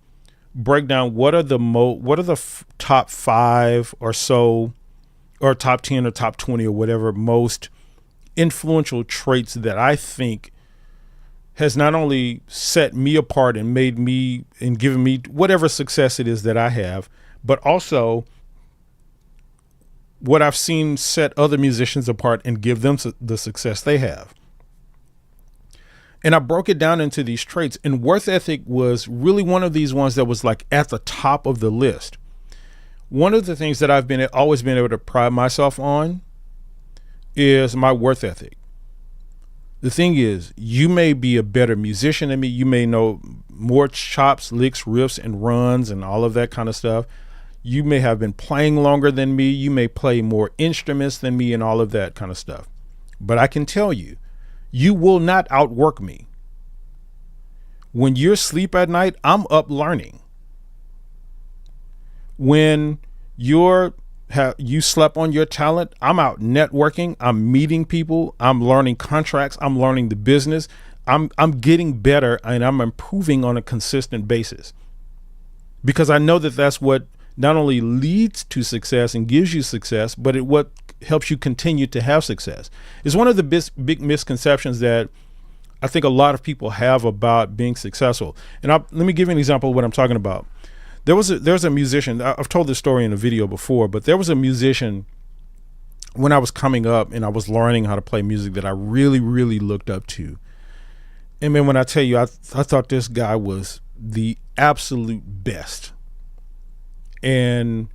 Speaker 1: break down what are the top 5 or so, or top 10 or top 20 or whatever, most influential traits that I think has not only set me apart and made me and given me whatever success it is that I have, but also what I've seen set other musicians apart and give them the success they have. And I broke it down into these traits, and worth ethic was really one of these ones that was like at the top of the list. One of the things that I've always been able to pride myself on is my worth ethic. The thing is, you may be a better musician than me. You may know more chops, licks, riffs, and runs and all of that kind of stuff. You may have been playing longer than me. You may play more instruments than me and all of that kind of stuff. But I can tell you, you will not outwork me. When you're asleep at night, I'm up learning. When you slept on your talent, I'm out networking. I'm meeting people. I'm learning contracts. I'm learning the business. I'm getting better and I'm improving on a consistent basis, because I know that that's what not only leads to success and gives you success, but it what helps you continue to have success. It's one of the big misconceptions that I think a lot of people have about being successful. And let me give you an example of what I'm talking about. There's a musician. I've told this story in a video before, but there was a musician when I was coming up and I was learning how to play music that I really, really looked up to. And man, when I tell you, I thought this guy was the absolute best. And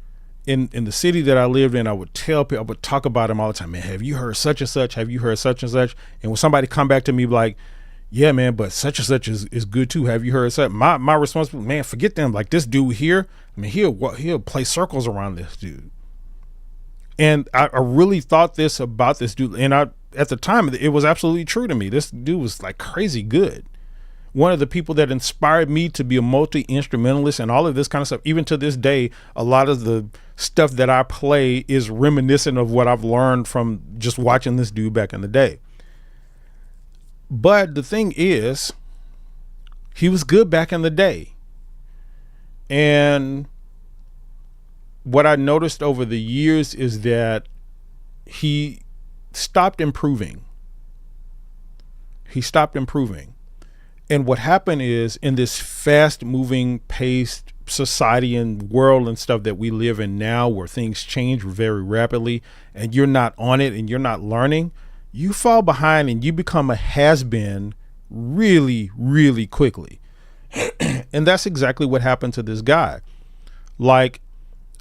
Speaker 1: in the city that I lived in, I would tell people, I would talk about him all the time. Man, have you heard such and such? Have you heard such and such? And when somebody come back to me like, yeah, man, but such and such is good too. Have you heard such? My response was, man, forget them. Like this dude here, I mean, he'll play circles around this dude. And I really thought this about this dude. And at the time, it was absolutely true to me. This dude was like crazy good. One of the people that inspired me to be a multi-instrumentalist and all of this kind of stuff. Even to this day, a lot of the stuff that I play is reminiscent of what I've learned from just watching this dude back in the day. But the thing is, he was good back in the day. And what I noticed over the years is that he stopped improving. And what happened is, in this fast moving paced society and world and stuff that we live in now, where things change very rapidly and you're not on it and you're not learning, you fall behind and you become a has-been really, really quickly. And that's exactly what happened to this guy. Like,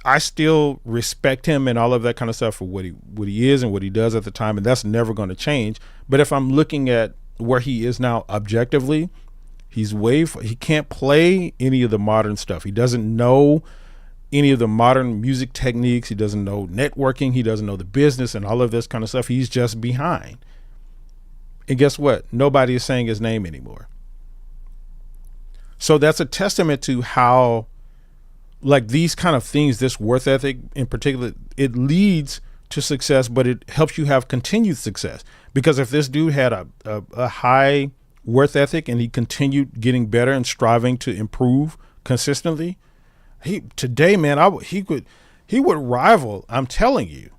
Speaker 1: I still respect him and all of that kind of stuff for what he is and what he does at the time, and that's never going to change. But if I'm looking at where he is now objectively, he can't play any of the modern stuff. He doesn't know any of the modern music techniques. He doesn't know networking. He doesn't know the business and all of this kind of stuff. He's just behind. And guess what? Nobody is saying his name anymore. So that's a testament to how, like, these kind of things, this worth ethic in particular, it leads to success, but it helps you have continued success. Because if this dude had a high worth ethic and he continued getting better and striving to improve consistently, today, man, he would rival. I'm telling you,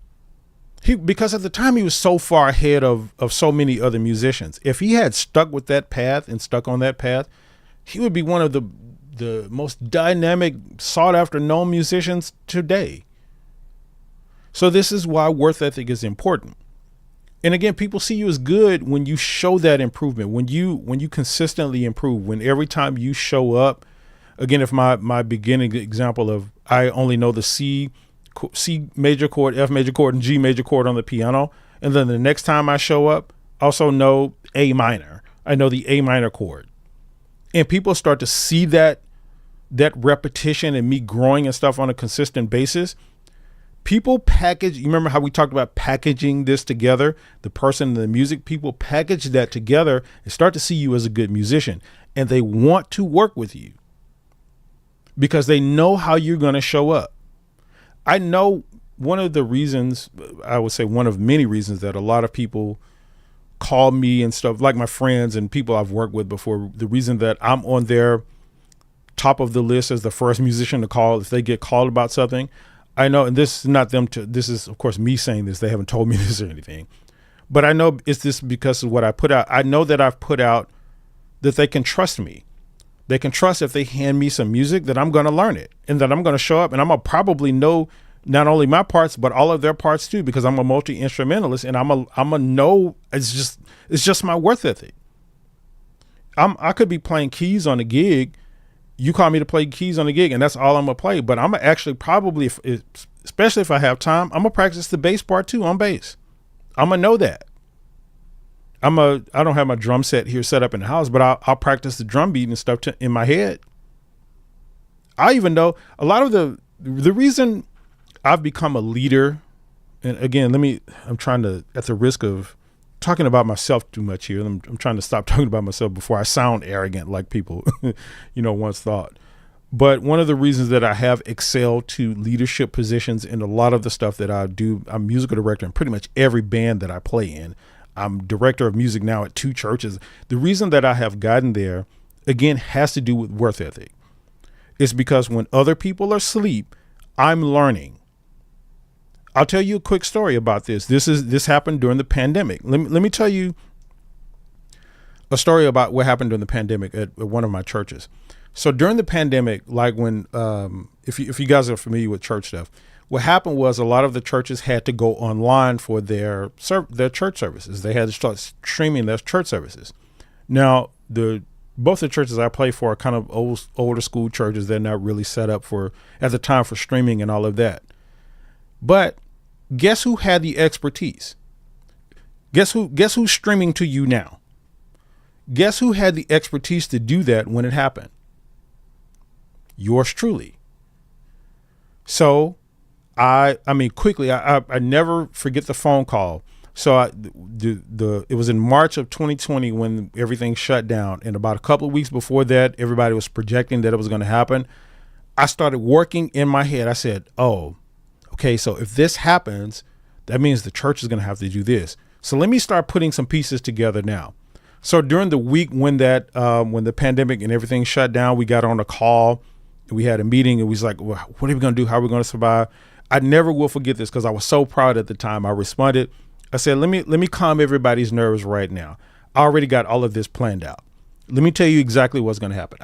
Speaker 1: because at the time he was so far ahead of so many other musicians. If he had stuck with that path and stuck on that path, he would be one of the most dynamic, sought after, known musicians today. So this is why worth ethic is important. And again, people see you as good when you show that improvement, when you consistently improve, when every time you show up. Again, if my beginning example of, I only know the C major chord, F major chord, and G major chord on the piano, and then the next time I show up, also know A minor. I know the A minor chord. And people start to see that repetition and me growing and stuff on a consistent basis. People package, you remember how we talked about packaging this together, the person and the music, people package that together and start to see you as a good musician. And they want to work with you because they know how you're going to show up. I know one of the reasons, I would say one of many reasons, that a lot of people call me and stuff, like my friends and people I've worked with before, the reason that I'm on their top of the list as the first musician to call if they get called about something. I know, and this is not them this is of course me saying this. They haven't told me this or anything, but I know it's this because of what I put out. I know that I've put out that they can trust me. They can trust if they hand me some music that I'm going to learn it and that I'm going to show up and I'm going to probably know not only my parts, but all of their parts too, because I'm a multi-instrumentalist and I'm a know it's just my worth ethic. I could be playing keys on a gig. You call me to play keys on a gig and that's all I'm gonna play. But I'm gonna actually probably, especially if I have time, I'm gonna practice the bass part too on bass. I'm gonna know that. I don't have my drum set here set up in the house, but I'll practice the drum beat and stuff in my head. I even know a lot of the reason I've become a leader. And again, I'm trying to, at the risk of talking about myself too much here, I'm trying to stop talking about myself before I sound arrogant like people, once thought. But one of the reasons that I have excelled to leadership positions in a lot of the stuff that I do, I'm musical director in pretty much every band that I play in. I'm director of music now at 2 churches. The reason that I have gotten there, again, has to do with work ethic. It's because when other people are asleep, I'm learning. I'll tell you a quick story about this. This happened during the pandemic. Let me tell you a story about what happened during the pandemic at one of my churches. So during the pandemic, like when, if you guys are familiar with church stuff, what happened was a lot of the churches had to go online for their church services. They had to start streaming their church services. Now, both the churches I play for are kind of older school churches. They're not really set up at the time for streaming and all of that. But guess who had the expertise? Guess who's streaming to you now? Guess who had the expertise to do that when it happened? Yours truly. So I mean, quickly, I never forget the phone call. So it was in March of 2020 when everything shut down. And about a couple of weeks before that, everybody was projecting that it was going to happen. I started working in my head. I said, oh, okay, so if this happens, that means the church is going to have to do this. So let me start putting some pieces together now. So during the week when the pandemic and everything shut down, we got on a call. We had a meeting and we was like, well, what are we going to do? How are we going to survive? I never will forget this because I was so proud at the time. I responded. I said, let me calm everybody's nerves right now. I already got all of this planned out. Let me tell you exactly what's going to happen.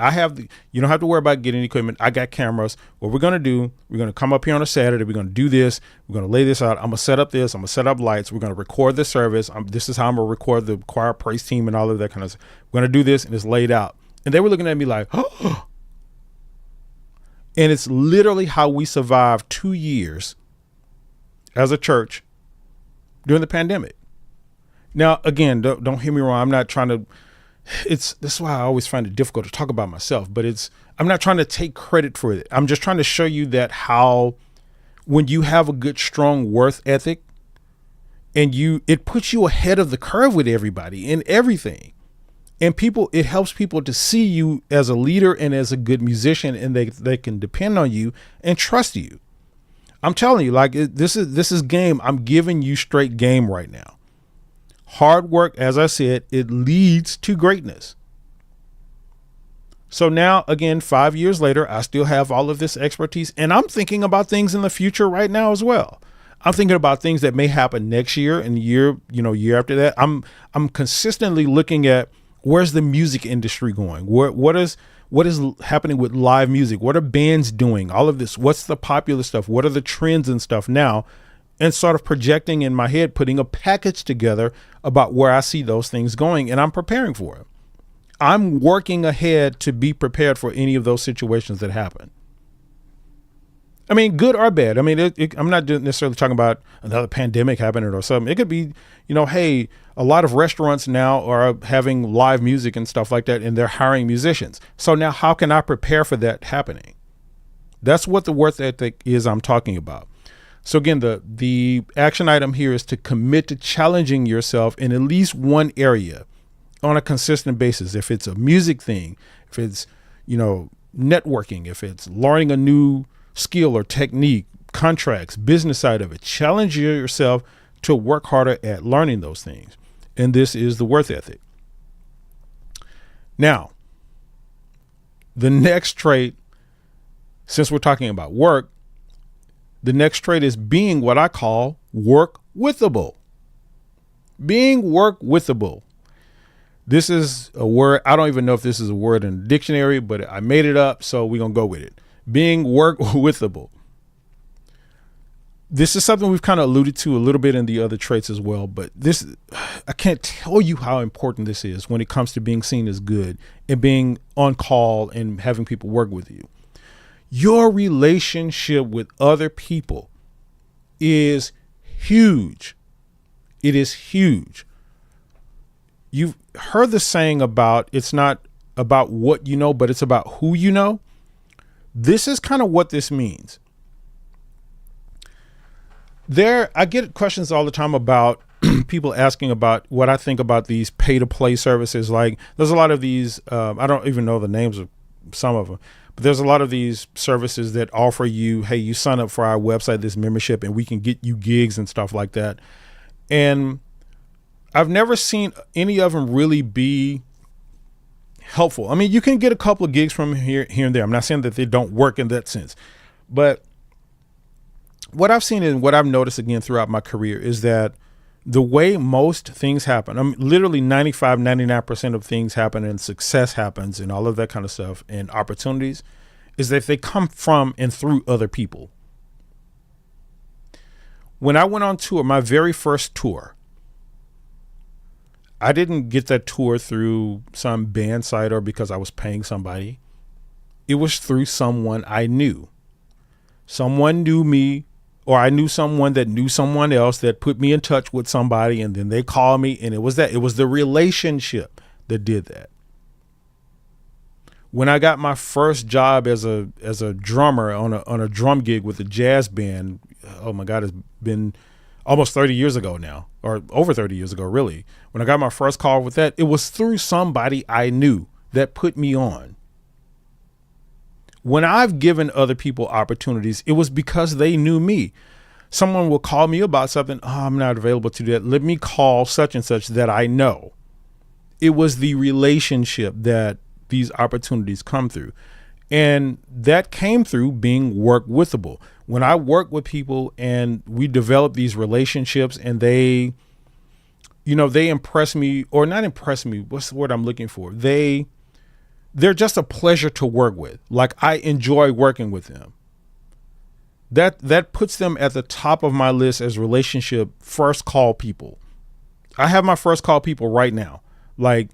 Speaker 1: You don't have to worry about getting equipment. I got cameras. What we're going to do, we're going to come up here on a Saturday. We're going to do this. We're going to lay this out. I'm going to set up this. I'm going to set up lights. We're going to record the service. This is how I'm going to record the choir praise team and all of that kind of stuff. We're going to do this and it's laid out. And they were looking at me like, oh. And it's literally how we survived 2 years as a church during the pandemic. Now, again, don't hear me wrong. I'm not trying to, this is why I always find it difficult to talk about myself, but I'm not trying to take credit for it. I'm just trying to show you that how, when you have a good, strong work ethic and it puts you ahead of the curve with everybody in everything. And it helps people to see you as a leader and as a good musician, and they can depend on you and trust you. I'm telling you, like, this is game. I'm giving you straight game right now. Hard work, as I said, it leads to greatness. So now, again, 5 years later, I still have all of this expertise, and I'm thinking about things in the future right now as well. I'm thinking about things that may happen next year and year after that. I'm consistently looking at, where's the music industry going? What is happening with live music? What are bands doing? All of this. What's the popular stuff? What are the trends and stuff now? And sort of projecting in my head, putting a package together about where I see those things going, and I'm preparing for it. I'm working ahead to be prepared for any of those situations that happen. I mean, good or bad. I mean, I'm not necessarily talking about another pandemic happening or something. It could be, hey, a lot of restaurants now are having live music and stuff like that, and they're hiring musicians. So now how can I prepare for that happening? That's what the work ethic is I'm talking about. So again, the action item here is to commit to challenging yourself in at least one area on a consistent basis. If it's a music thing, if it's, networking, if it's learning a new skill or technique, contracts, business side of it, challenge yourself to work harder at learning those things. And this is the work ethic. Now, the next trait, since we're talking about work, the next trait is being what I call work-withable. Being work-withable. This is a word. I don't even know if this is a word in the dictionary, but I made it up, so we're going to go with it. Being work-withable. This is something we've kind of alluded to a little bit in the other traits as well, but I can't tell you how important this is when it comes to being seen as good and being on call and having people work with you. Your relationship with other people is huge. It is huge. You've heard the saying about it's not about what you know, but it's about who you know. This is kind of what this means. I get questions all the time about people asking about what I think about these pay to play services. Like there's a lot of these, I don't even know the names of some of them, but there's a lot of these services that offer you, hey, you sign up for our website, this membership, and we can get you gigs and stuff like that. And I've never seen any of them really be helpful. I mean, you can get a couple of gigs from here and there. I'm not saying that they don't work in that sense, but what I've seen and what I've noticed again throughout my career is that the way most things happen, I mean, literally 95, 99% of things happen and success happens and all of that kind of stuff and opportunities, is that they come from and through other people. When I went on tour, my very first tour, I didn't get that tour through some band site or because I was paying somebody. It was through someone I knew. Someone knew me, or I knew someone that knew someone else that put me in touch with somebody, and then they called me, and it was the relationship that did that. When I got my first job as a drummer on a drum gig with a jazz band, oh my God, it's been almost 30 years ago now, or over 30 years ago, really. When I got my first call with that, it was through somebody I knew that put me on. When I've given other people opportunities, it was because they knew me. Someone will call me about something. Oh, I'm not available to do that. Let me call such and such that I know. It was the relationship that these opportunities come through. And that came through being work withable. When I work with people and we develop these relationships and they impress me, or not impress me. What's the word I'm looking for? They're just a pleasure to work with. Like, I enjoy working with them. That puts them at the top of my list as relationship first call people. I have my first call people right now. Like,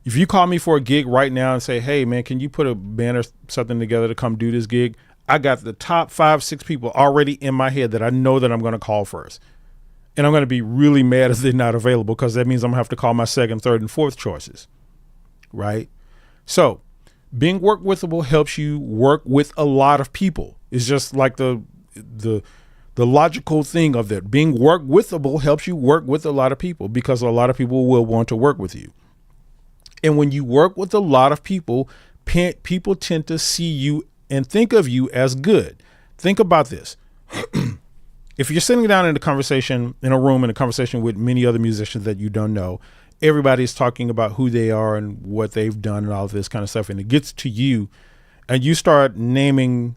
Speaker 1: if you call me for a gig right now and say, hey man, can you put a band or something together to come do this gig? I got the top 5-6 people already in my head that I know that I'm going to call first. And I'm going to be really mad if they're not available, because that means I'm going to have to call my second, third, and fourth choices. Right? So being work withable helps you work with a lot of people. It's just like the logical thing of that. Being work withable helps you work with a lot of people, because a lot of people will want to work with you. And when you work with a lot of people, people tend to see you and think of you as good. Think about this. If you're sitting down in a room in a conversation with many other musicians that you don't know, everybody's talking about who they are and what they've done and all of this kind of stuff. And it gets to you and you start naming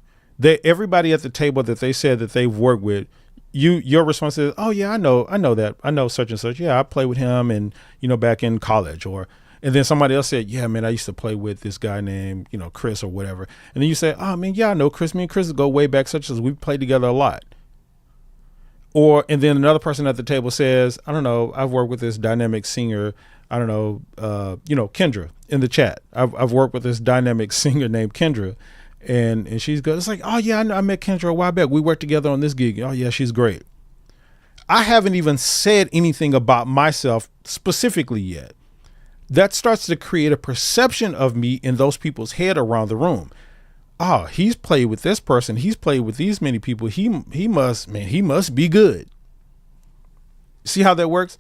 Speaker 1: everybody at the table that they said that they've worked with. Your response is, oh yeah, I know that. I know such and such. Yeah, I played with him and, back in college. And then somebody else said, yeah, man, I used to play with this guy named, Chris or whatever. And then you say, oh man, yeah, I know Chris. Me and Chris go way back, such as we played together a lot. And then another person at the table says, I don't know, I've worked with this dynamic singer, I don't know, Kendra in the chat. I've worked with this dynamic singer named Kendra, and she's good. It's like, oh yeah, I met Kendra a while back. We worked together on this gig. Oh yeah, she's great. I haven't even said anything about myself specifically yet. That starts to create a perception of me in those people's head around the room. Oh, he's played with this person. He's played with these many people. He must be good. See how that works?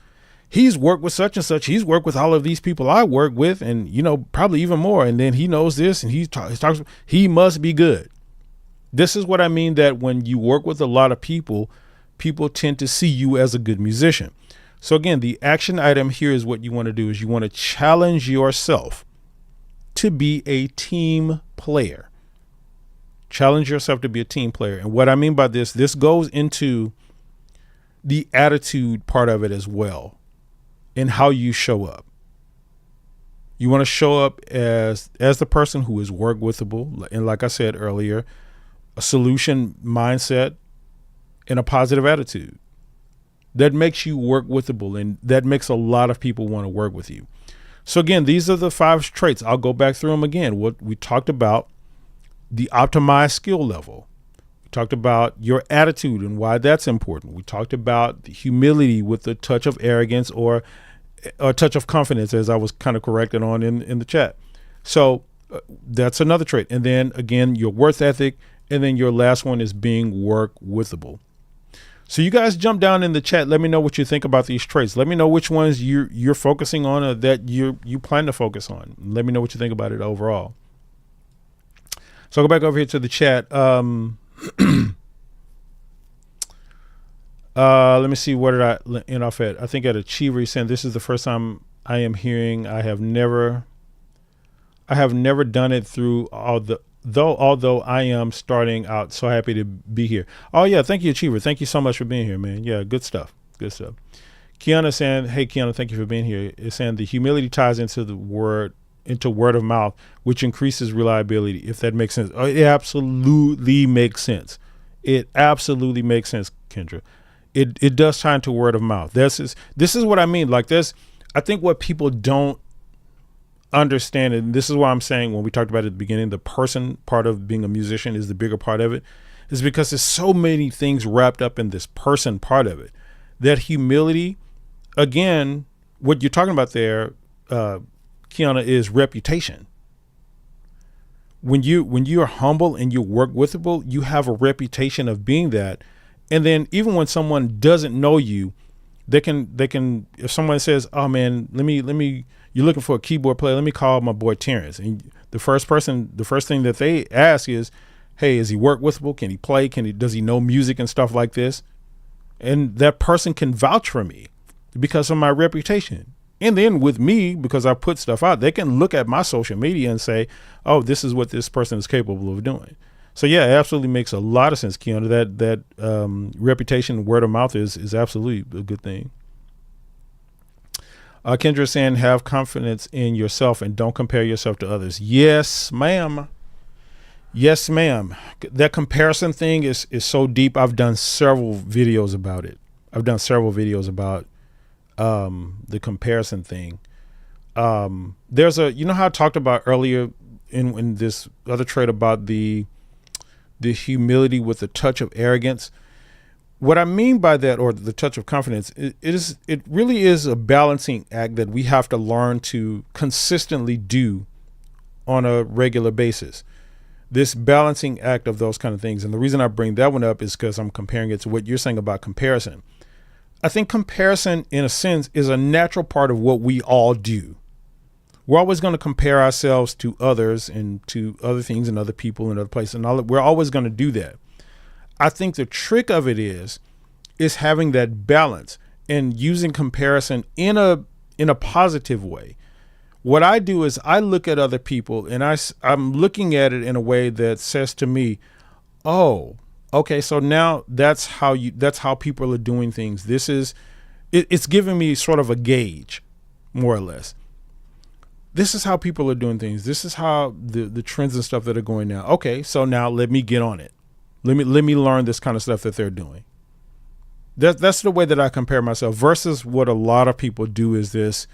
Speaker 1: He's worked with such and such. He's worked with all of these people I work with, and probably even more. And then he knows this, and he talks. He must be good. This is what I mean, that when you work with a lot of people, people tend to see you as a good musician. So again, the action item here is what you want to do is you want to challenge yourself to be a team player. Challenge yourself to be a team player. And what I mean by this goes into the attitude part of it as well, and how you show up. You want to show up as the person who is work withable. And like I said earlier, a solution mindset and a positive attitude that makes you work withable, and that makes a lot of people want to work with you. So again, these are the 5 traits. I'll go back through them again. What we talked about: the optimized skill level. We talked about your attitude and why that's important. We talked about the humility with a touch of arrogance, or a touch of confidence, as I was kind of corrected on in the chat. So that's another trait. And then again, your worth ethic. And then your last one is being work withable. So you guys jump down in the chat. Let me know what you think about these traits. Let me know which ones you're focusing on, or that you plan to focus on. Let me know what you think about it overall. So I'll go back over here to the chat. Let me see. Where did I end off at? I think at Achiever, he's saying this is the first time I am hearing. I have never done it through although I am starting out. So happy to be here. Oh yeah, thank you, Achiever. Thank you so much for being here, man. Yeah, good stuff. Good stuff. Kiana saying, hey Kiana, thank you for being here. It's saying the humility ties into word of mouth, which increases reliability. If that makes sense. Oh, it absolutely makes sense. It absolutely makes sense, Kendra. It does tie into word of mouth. This is what I mean. Like this, I think what people don't understand, and this is why I'm saying when we talked about it at the beginning, the person part of being a musician is the bigger part of it, is because there's so many things wrapped up in this person part of it. That humility, again, what you're talking about there, Kiana, is reputation. When you're humble and you work withable, you have a reputation of being that. And then even when someone doesn't know you, they can if someone says, oh man, let me you're looking for a keyboard player, let me call my boy Terrence. And the first thing that they ask is, hey, is he work withable? Can he play? Does he know music and stuff like this? And that person can vouch for me because of my reputation. And then with me, because I put stuff out, they can look at my social media and say, oh, this is what this person is capable of doing. So yeah, it absolutely makes a lot of sense, Keanu. That reputation, word of mouth is absolutely a good thing. Kendra saying, have confidence in yourself and don't compare yourself to others. Yes, ma'am. Yes, ma'am. That comparison thing is so deep. I've done several videos about it. The comparison thing. There's you know how I talked about earlier in this other trait about the humility with a touch of arrogance. What I mean by that, or the touch of confidence, it really is a balancing act that we have to learn to consistently do on a regular basis. This balancing act of those kind of things. And the reason I bring that one up is because I'm comparing it to what you're saying about comparison. I think comparison, in a sense, is a natural part of what we all do. We're always going to compare ourselves to others and to other things and other people and other places. And we're always going to do that. I think the trick of it is having that balance and using comparison in a positive way. What I do is I look at other people and I'm looking at it in a way that says to me, oh, okay, so now that's how people are doing things. It's giving me sort of a gauge, more or less. This is how people are doing things. This is how the trends and stuff that are going now. Okay, so now let me get on it. Let me learn this kind of stuff that they're doing. That's the way that I compare myself versus what a lot of people do is this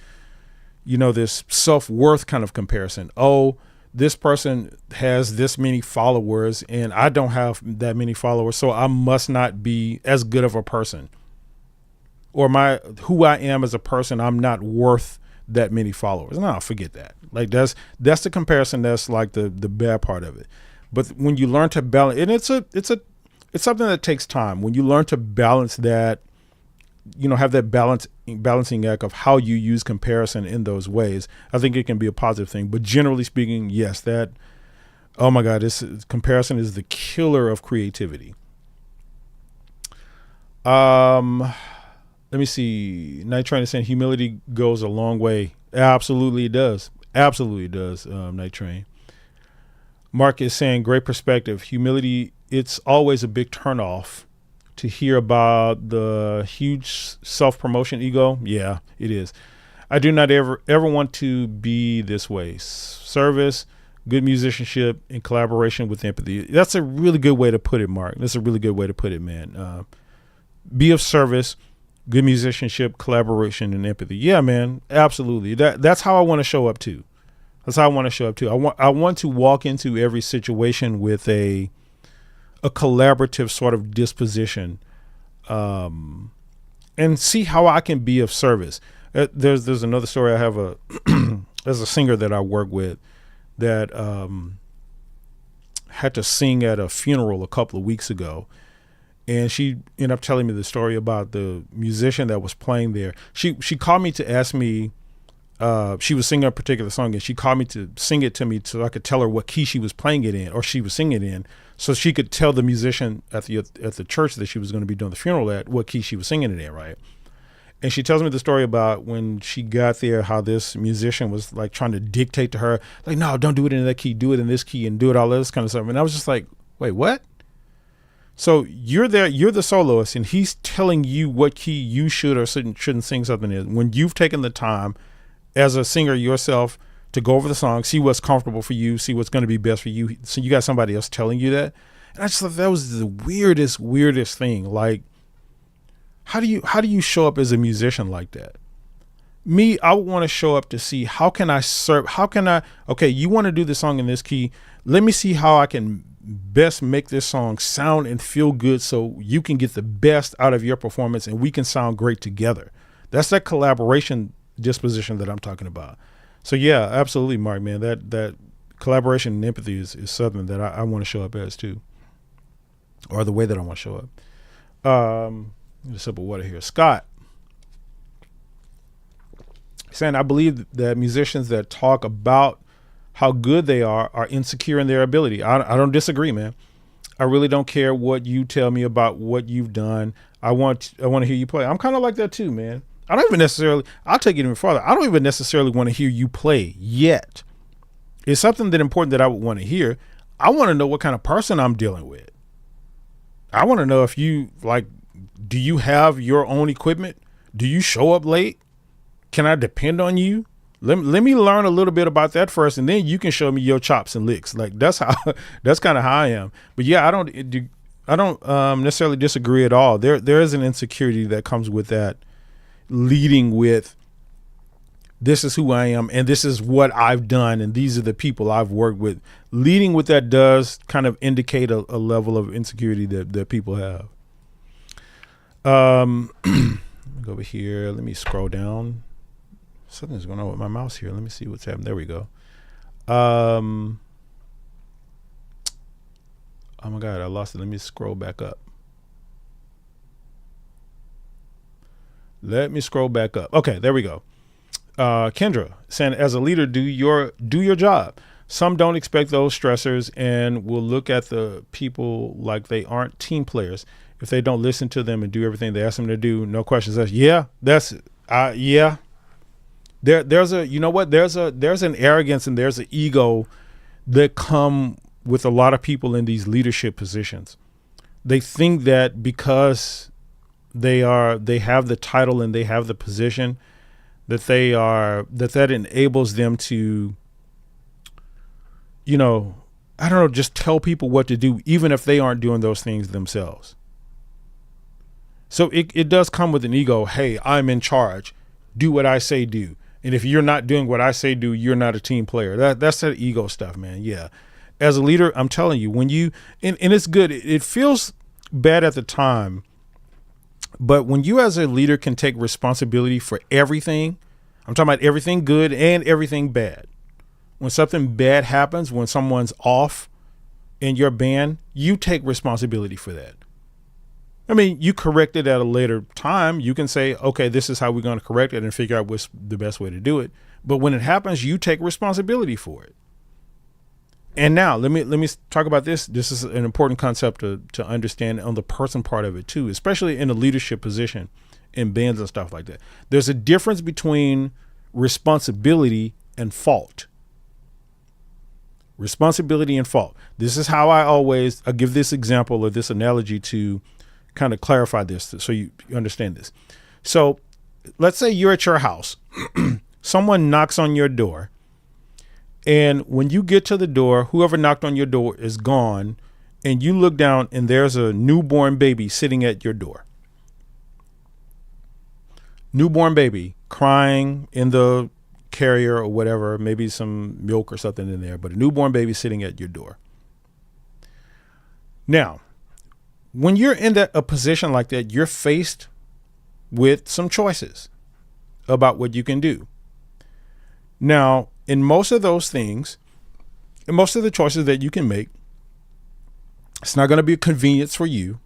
Speaker 1: self-worth kind of comparison. Oh, this person has this many followers and I don't have that many followers, so I must not be as good of a person. Or who I am as a person, I'm not worth that many followers. No, forget that. Like that's the comparison that's like the bad part of it. But when you learn to balance, and it's something that takes time. When you learn to balance that, have that balancing act of how you use comparison in those ways, I think it can be a positive thing. But generally speaking, yes, oh my God, this comparison is the killer of creativity. Let me see. Night Train is saying humility goes a long way. Absolutely it does. Absolutely it does, Night Train. Mark is saying, great perspective. Humility, it's always a big turnoff to hear about the huge self-promotion ego. Yeah, it is. I do not ever want to be this way. Service, good musicianship, and collaboration with empathy. That's a really good way to put it, Mark. That's a really good way to put it, man. Be of service, good musicianship, collaboration, and empathy. Yeah, man, absolutely. That's how I want to show up too. That's how I want to show up too. I want to walk into every situation with a collaborative sort of disposition, and see how I can be of service. There's another story. I have there's a singer that I work with that had to sing at a funeral a couple of weeks ago. And she ended up telling me the story about the musician that was playing there. She called me to ask me she was singing a particular song and she called me to sing it to me so I could tell her what key she was playing it in, or she was singing it in, so she could tell the musician at the church that she was going to be doing the funeral at what key she was singing it in, right? And she tells me the story about when she got there, how this musician was like trying to dictate to her, like, no, don't do it in that key, do it in this key, and do it all this kind of stuff. And I was just like, wait, what? So you're there, you're the soloist, and he's telling you what key you should or shouldn't sing something in, when you've taken the time as a singer yourself to go over the song, see what's comfortable for you, see what's going to be best for you. So you got somebody else telling you that. And I just thought that was the weirdest thing. Like, how do you show up as a musician like that? Me, I would want to show up to see, how can I serve? Okay, you want to do the song in this key. Let me see how I can best make this song sound and feel good so you can get the best out of your performance and we can sound great together. That's that collaboration disposition that I'm talking about. So yeah, absolutely, Mark, man, that collaboration and empathy is something that I want to show up as too, or the way that I want to show up. A sip of water here. Scott saying, I believe that musicians that talk about how good they are insecure in their ability. I don't disagree, man. I really don't care what you tell me about what you've done. I want to hear you play. I'm kind of like that too, man. I'll take it even farther. I don't even necessarily want to hear you play yet. It's something that important that I would want to hear. I want to know what kind of person I'm dealing with. I want to know if you do you have your own equipment? Do you show up late? Can I depend on you? Let me learn a little bit about that first, and then you can show me your chops and licks. Like that's kind of how I am. But yeah, I don't necessarily disagree at all. There is an insecurity that comes with that, leading with, this is who I am and this is what I've done and these are the people I've worked with. Leading with that does kind of indicate a level of insecurity that people have. Let me go over here. Let me scroll down. Something's going on with my mouse here. Let me see what's happening. There we go. Oh my God, I lost it. Let me scroll back up. Let me scroll back up. Okay, there we go. Kendra saying, as a leader, do your job. Some don't expect those stressors and will look at the people like they aren't team players if they don't listen to them and do everything they ask them to do. No questions asked. Yeah, yeah. There's an arrogance and there's an ego that come with a lot of people in these leadership positions. They think that because they have the title and they have the position, that enables them to, I don't know, just tell people what to do, even if they aren't doing those things themselves. So it does come with an ego. Hey, I'm in charge. Do what I say do. And if you're not doing what I say do, you're not a team player. That's that ego stuff, man. Yeah. As a leader, I'm telling you, when you, and it's good. It feels bad at the time, but when you as a leader can take responsibility for everything, I'm talking about everything good and everything bad. When something bad happens, when someone's off in your band, you take responsibility for that. I mean, you correct it at a later time. You can say, okay, this is how we're going to correct it and figure out what's the best way to do it. But when it happens, you take responsibility for it. And now let me talk about this. This is an important concept to understand on the person part of it too, especially in a leadership position in bands and stuff like that. There's a difference between responsibility and fault. Responsibility and fault. This is how I give this example or this analogy to kind of clarify this so you understand this. So let's say you're at your house. Someone knocks on your door. And when you get to the door, whoever knocked on your door is gone. And you look down and there's a newborn baby sitting at your door. Newborn baby crying in the carrier or whatever, maybe some milk or something in there, but a newborn baby sitting at your door. Now, when you're in a position like that, you're faced with some choices about what you can do. Now, in most of those things, in most of the choices that you can make, it's not going to be a convenience for you.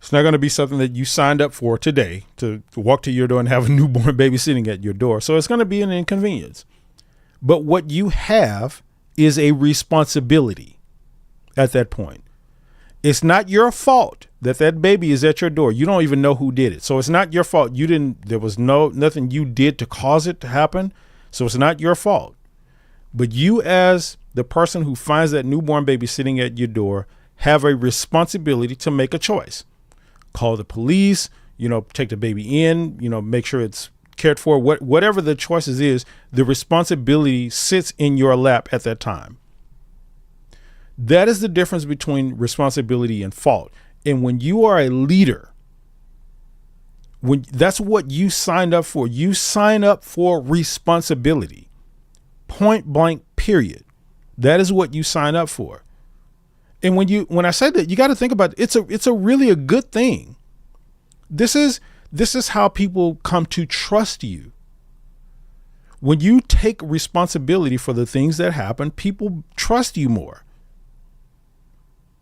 Speaker 1: It's not going to be something that you signed up for today to walk to your door and have a newborn baby sitting at your door. So it's going to be an inconvenience. But what you have is a responsibility at that point. It's not your fault that that baby is at your door. You don't even know who did it. So it's not your fault. There was nothing you did to cause it to happen. So it's not your fault. But you, as the person who finds that newborn baby sitting at your door, have a responsibility to make a choice. Call the police, take the baby in, make sure it's cared for. Whatever the choices is, the responsibility sits in your lap at that time. That is the difference between responsibility and fault. And when you are a leader, that's what you signed up for. You sign up for responsibility. Point blank, period. That is what you sign up for. And when I say that, you got to think about it. It's a really a good thing. This is how people come to trust you. When you take responsibility for the things that happen, people trust you more.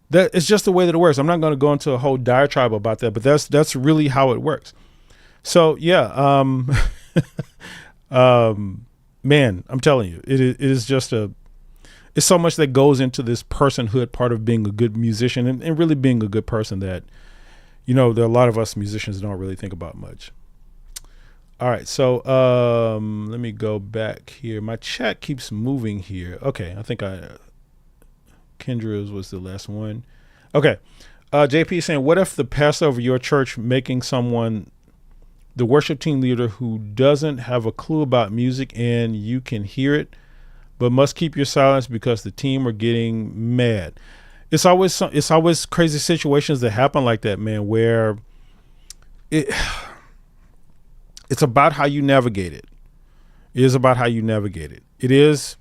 Speaker 1: That is just the way that it works. I'm not going to go into a whole diatribe about that, but that's really how it works. So yeah, man, I'm telling you, it is just it's so much that goes into this personhood part of being a good musician and really being a good person that, there are a lot of us musicians don't really think about much. All right. So let me go back here. My chat keeps moving here. Okay. I think Kendra's was the last one. Okay. JP is saying, what if the pastor of your church making someone the worship team leader who doesn't have a clue about music and you can hear it, but must keep your silence because the team are getting mad? It's always crazy situations that happen like that, man, where it's about how you navigate it. It is about how you navigate it. It is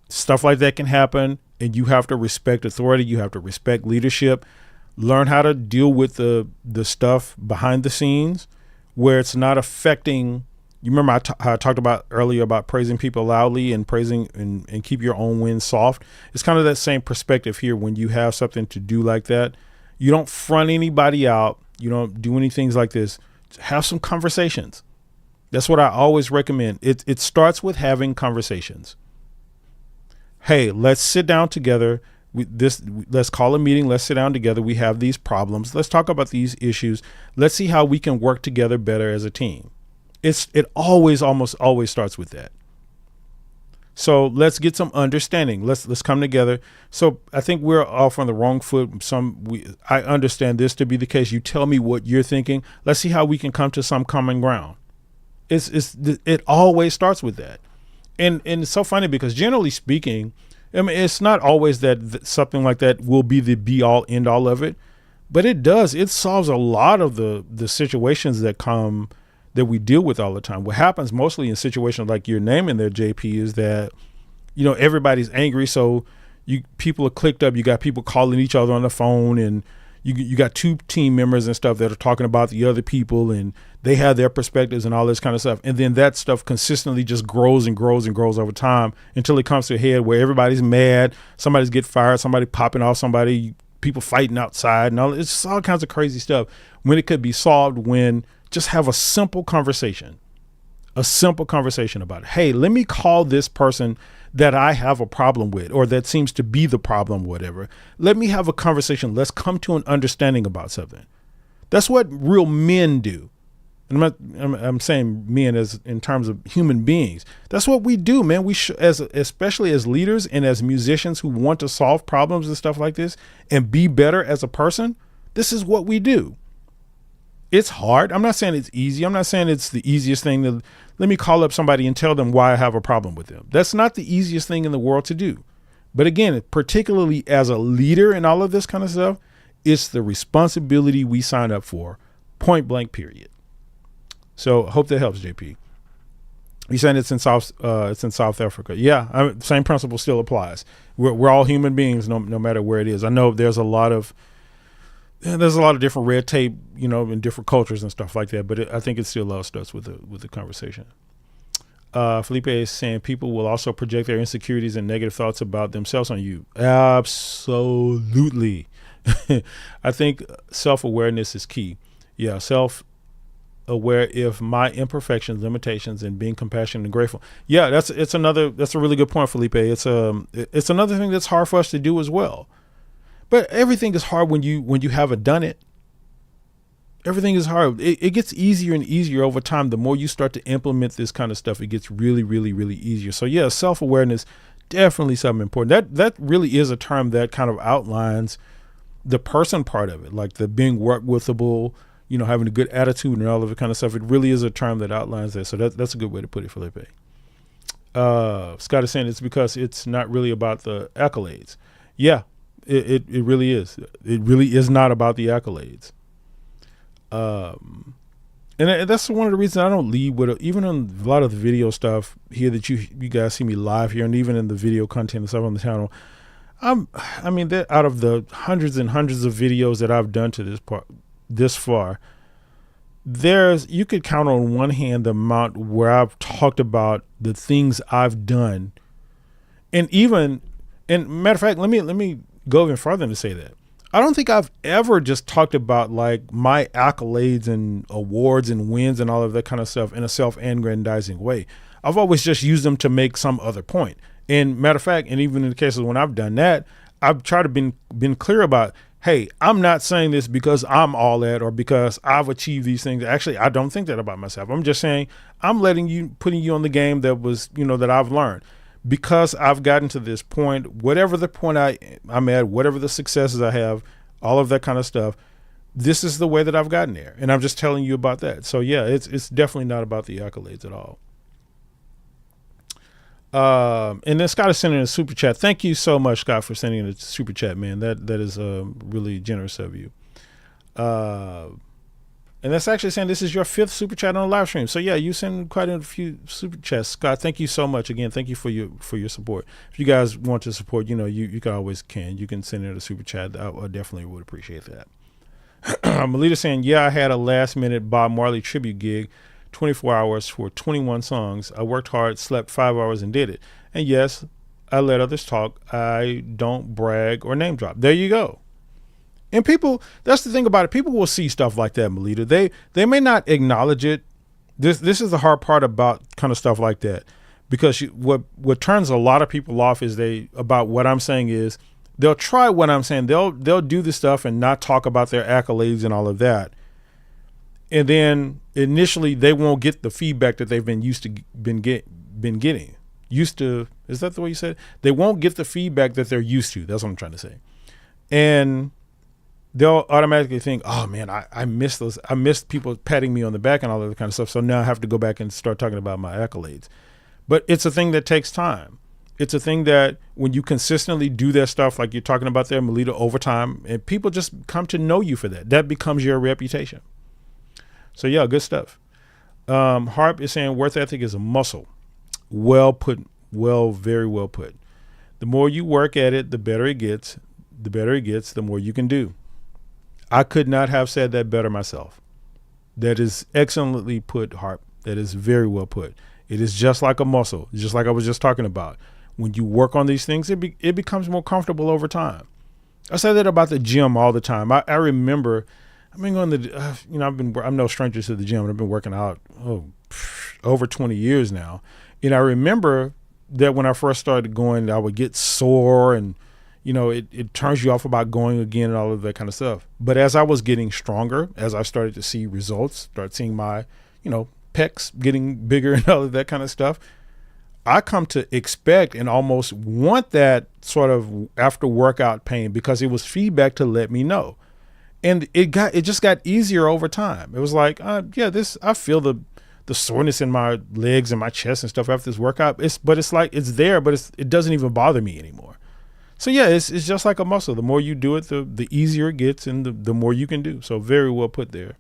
Speaker 1: stuff like that can happen, and you have to respect authority. You have to respect leadership, learn how to deal with the stuff behind the scenes where it's not affecting. You remember I talked about earlier about praising people loudly and praising and keep your own wins soft. It's kind of that same perspective here. When you have something to do like that, you don't front anybody out. You don't do any things like this. Have some conversations. That's what I always recommend. It starts with having conversations. Hey, let's sit down together. Let's call a meeting. Let's sit down together. We have these problems. Let's talk about these issues. Let's see how we can work together better as a team. It almost always starts with that. So let's get some understanding. Let's come together. So I think we're off on the wrong foot. I understand this to be the case. You tell me what you're thinking. Let's see how we can come to some common ground. It always starts with that. And it's so funny because generally speaking, I mean, it's not always that something like that will be the be all end all of it, but it does. It solves a lot of the situations that we deal with all the time. What happens mostly in situations like you're naming there, JP, is that, everybody's angry. So people are clicked up. You got people calling each other on the phone, and you got two team members and stuff that are talking about the other people, and they have their perspectives and all this kind of stuff. And then that stuff consistently just grows and grows and grows over time until it comes to a head where everybody's mad. Somebody's get fired, somebody popping off somebody, people fighting outside, and it's just all kinds of crazy stuff when it could be solved when just have a simple conversation about it. Hey, let me call this person that I have a problem with, or that seems to be the problem, whatever. Let me have a conversation. Let's come to an understanding about something. That's what real men do. And I'm saying men as in terms of human beings. That's what we do, man. Especially as leaders and as musicians who want to solve problems and stuff like this and be better as a person. This is what we do. It's hard. I'm not saying it's easy. I'm not saying it's the easiest thing to let me call up somebody and tell them why I have a problem with them. That's not the easiest thing in the world to do. But again, particularly as a leader and all of this kind of stuff, it's the responsibility we sign up for, point blank, period. So I hope that helps, JP. You're saying it's in South Africa. Yeah, same principle still applies. We're all human beings, no matter where it is. I know there's a lot of different red tape, in different cultures and stuff like that. But I think it still all starts with the conversation. Felipe is saying people will also project their insecurities and negative thoughts about themselves on you. Absolutely. I think self-awareness is key. Yeah, self-aware of my imperfections, limitations, and being compassionate and grateful. Yeah, that's a really good point, Felipe. It's another thing that's hard for us to do as well. But everything is hard when you haven't done it. Everything is hard. It gets easier and easier over time. The more you start to implement this kind of stuff, it gets really, really, really easier. So yeah, self-awareness, definitely something important. That really is a term that kind of outlines the person part of it, like the being work withable, having a good attitude and all of the kind of stuff. It really is a term that outlines that. So that's a good way to put it, Felipe. Scott is saying it's because it's not really about the accolades. Yeah, it really is. It really is not about the accolades. And that's one of the reasons I don't lead with it. Even on a lot of the video stuff here that you guys see me live here, and even in the video content and stuff on the channel, that out of the hundreds and hundreds of videos that I've done to this far, you could count on one hand the amount where I've talked about the things I've done. And matter of fact, let me go even further to say that I don't think I've ever just talked about like my accolades and awards and wins and all of that kind of stuff in a self-aggrandizing way. I've always just used them to make some other point. And matter of fact, and even in the cases when I've done that, I've tried to been clear about, hey, I'm not saying this because I'm all that or because I've achieved these things. Actually, I don't think that about myself. I'm just saying I'm putting you on the game that was, that I've learned. Because I've gotten to this point, whatever the point I'm at, whatever the successes I have, all of that kind of stuff, this is the way that I've gotten there. And I'm just telling you about that. So yeah, it's definitely not about the accolades at all. And then Scott is sending a super chat. Thank you so much, Scott, for sending a super chat, man. That is really generous of you. And that's actually saying this is your 5th super chat on the live stream. So yeah, you send quite a few super chats, Scott. Thank you so much. Again, thank you for your support. If you guys want to support, you can always you can send in a super chat. I definitely would appreciate that. Melita saying, yeah, I had a last minute Bob Marley tribute gig, 24 hours for 21 songs. I worked hard, slept 5 hours and did it. And yes, I let others talk. I don't brag or name drop. There you go. And people, that's the thing about it. People will see stuff like that, Melita. They may not acknowledge it. This is the hard part about kind of stuff like that, because what turns a lot of people off is about what I'm saying is they'll try what I'm saying. They'll do this stuff and not talk about their accolades and all of that. And then initially they won't get the feedback that they've been getting. Used to, is that the way you said it? They won't get the feedback that they're used to. That's what I'm trying to say. And they'll automatically think, oh man, I miss those. I missed people patting me on the back and all that kind of stuff. So now I have to go back and start talking about my accolades. But it's a thing that takes time. It's a thing that when you consistently do that stuff, like you're talking about there, Melita, over time, and people just come to know you for that becomes your reputation. So yeah, good stuff. Harp is saying worth ethic is a muscle. Well put. Very well put. The more you work at it, the better it gets. The better it gets, the more you can do. I could not have said that better myself. That is excellently put, Harp. That is very well put. It is just like a muscle, just like I was just talking about. When you work on these things, it becomes more comfortable over time. I say that about the gym all the time. I remember, I've been going to, I'm no stranger to the gym. And I've been working out over 20 years now. And I remember that when I first started going, I would get sore and it turns you off about going again and all of that kind of stuff. But as I was getting stronger, as I started to see results, start seeing my, pecs getting bigger and all of that kind of stuff, I come to expect and almost want that sort of after workout pain because it was feedback to let me know. And it just got easier over time. It was like, I feel the soreness in my legs and my chest and stuff after this workout. It's like, it's there, but it doesn't even bother me anymore. So yeah, it's just like a muscle. The more you do it, the easier it gets and the more you can do. So very well put there.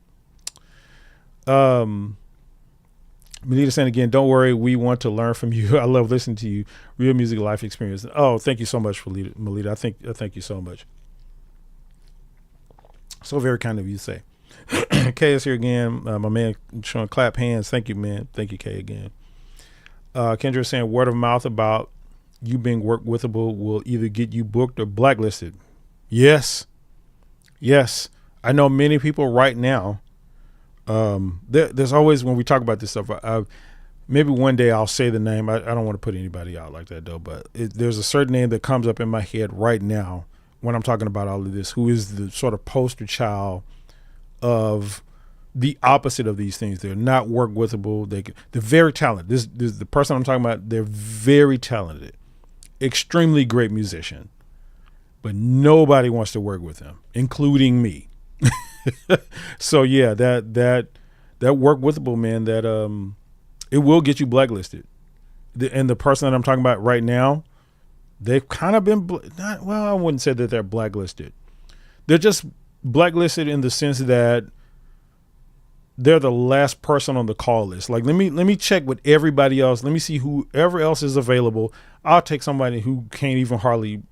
Speaker 1: Melita saying again, don't worry, we want to learn from you. I love listening to you. Real music life experience. Oh, thank you so much, Melita. I thank you so much. So very kind of you to say. Kay is here again. My man showing clap hands. Thank you, man. Thank you, Kay, again. Kendra is saying word of mouth about you being work withable will either get you booked or blacklisted. Yes. Yes, I know many people right now. There's always, when we talk about this stuff, maybe one day I'll say the name. I don't want to put anybody out like that though, but there's a certain name that comes up in my head right now when I'm talking about all of this, who is the sort of poster child of the opposite of these things. They're not work withable. They're very talented. This the person I'm talking about. They're very talented, extremely great musician, but nobody wants to work with them, including me. So yeah, that work withable, man, that it will get you blacklisted. And the person that I'm talking about right now, they've kind of been I wouldn't say that they're blacklisted. They're just blacklisted in the sense that they're the last person on the call list. Like, let me check with everybody else. Let me see whoever else is available. I'll take somebody who can't even hardly,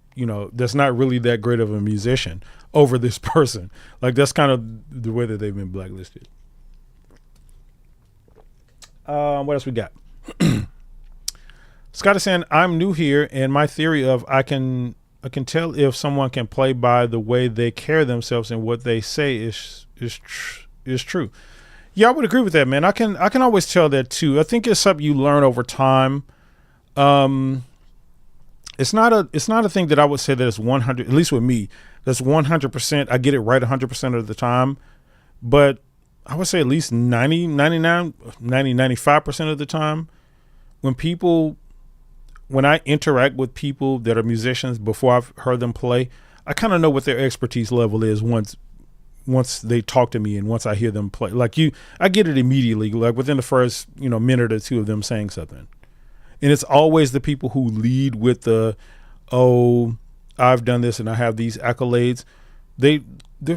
Speaker 1: that's not really that great of a musician over this person. Like, that's kind of the way that they've been blacklisted. What else we got? Scott is saying, I'm new here, and my theory of I can tell if someone can play by the way they carry themselves and what they say is true. Yeah, I would agree with that, man. I can always tell that too. I think it's something you learn over time. It's not a thing that I would say that it's 100, at least with me, that's 100%. I get it right 100% of the time, but I would say at least 90, 99, 90, 95% of the time when I interact with people that are musicians before I've heard them play, I kind of know what their expertise level is once they talk to me and once I hear them play. Like I get it immediately, like within the first, minute or two of them saying something. And it's always the people who lead with I've done this and I have these accolades.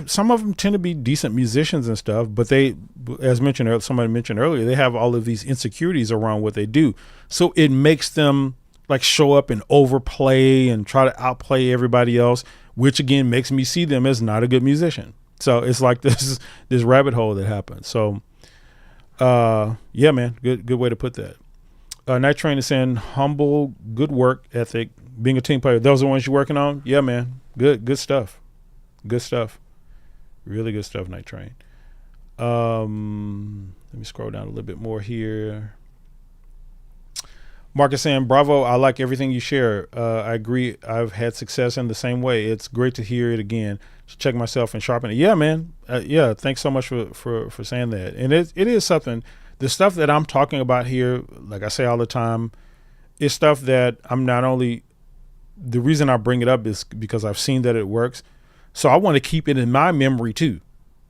Speaker 1: Some of them tend to be decent musicians and stuff, but somebody mentioned earlier, they have all of these insecurities around what they do. So it makes them like show up and overplay and try to outplay everybody else, which again makes me see them as not a good musician. So it's like this rabbit hole that happens. So, yeah, man, good way to put that. Night Train is saying humble, good work ethic, being a team player. Those are the ones you're working on. Yeah, man. Good stuff. Good stuff. Really good stuff, Night Train. Let me scroll down a little bit more here. Mark is saying, bravo, I like everything you share. I agree. I've had success in the same way. It's great to hear it again. Just check myself and sharpen it. Yeah, man. Yeah, thanks so much for saying that. And it is something. The stuff that I'm talking about here, like I say all the time, is stuff that I'm not only, the reason I bring it up is because I've seen that it works. So I want to keep it in my memory too.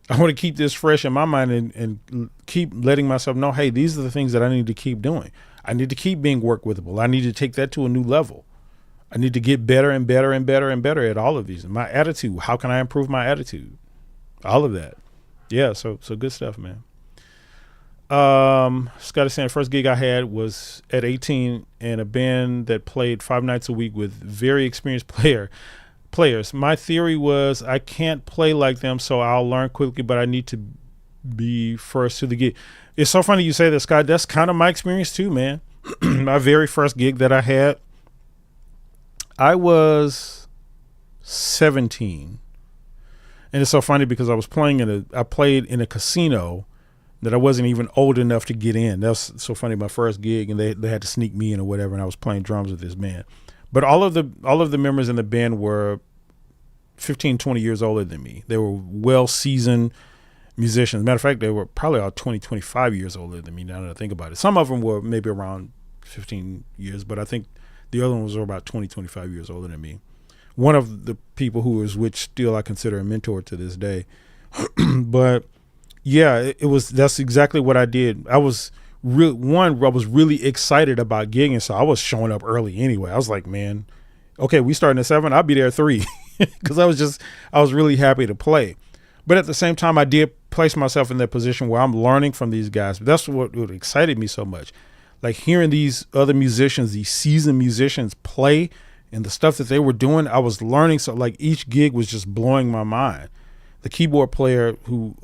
Speaker 1: I want to keep this fresh in my mind and keep letting myself know, hey, these are the things that I need to keep doing. I need to keep being work withable. I need to take that to a new level. I need to get better and better and better and better at all of these. My attitude, how can I improve my attitude? All of that. Yeah, so good stuff, man. Scott is saying, first gig I had was at 18 in a band that played 5 nights a week with very experienced players. My theory was I can't play like them, so I'll learn quickly, but I need to be first to the gig. It's so funny you say that, Scott. That's kind of my experience too, man. My very first gig that I had, I was 17. And it's so funny because I played in a casino that I wasn't even old enough to get in. That's so funny. My first gig, and they had to sneak me in or whatever, and I was playing drums with this band. But all of the members in the band were 15, 20 years older than me. They were well-seasoned musicians. Matter of fact, they were probably about 20, 25 years older than me now that I think about it. Some of them were maybe around 15 years, but I think the other ones were about 20, 25 years older than me. One of the people who was, which still I consider a mentor to this day. But yeah, that's exactly what I did. I was really excited about gigging, so I was showing up early anyway. I was like, man, okay, we starting at 7, I'll be there at 3. Because I was really happy to play. But at the same time, I did place myself in that position where I'm learning from these guys. But that's what excited me so much. Like hearing these other musicians, these seasoned musicians play and the stuff that they were doing, I was learning. So like each gig was just blowing my mind. The keyboard player who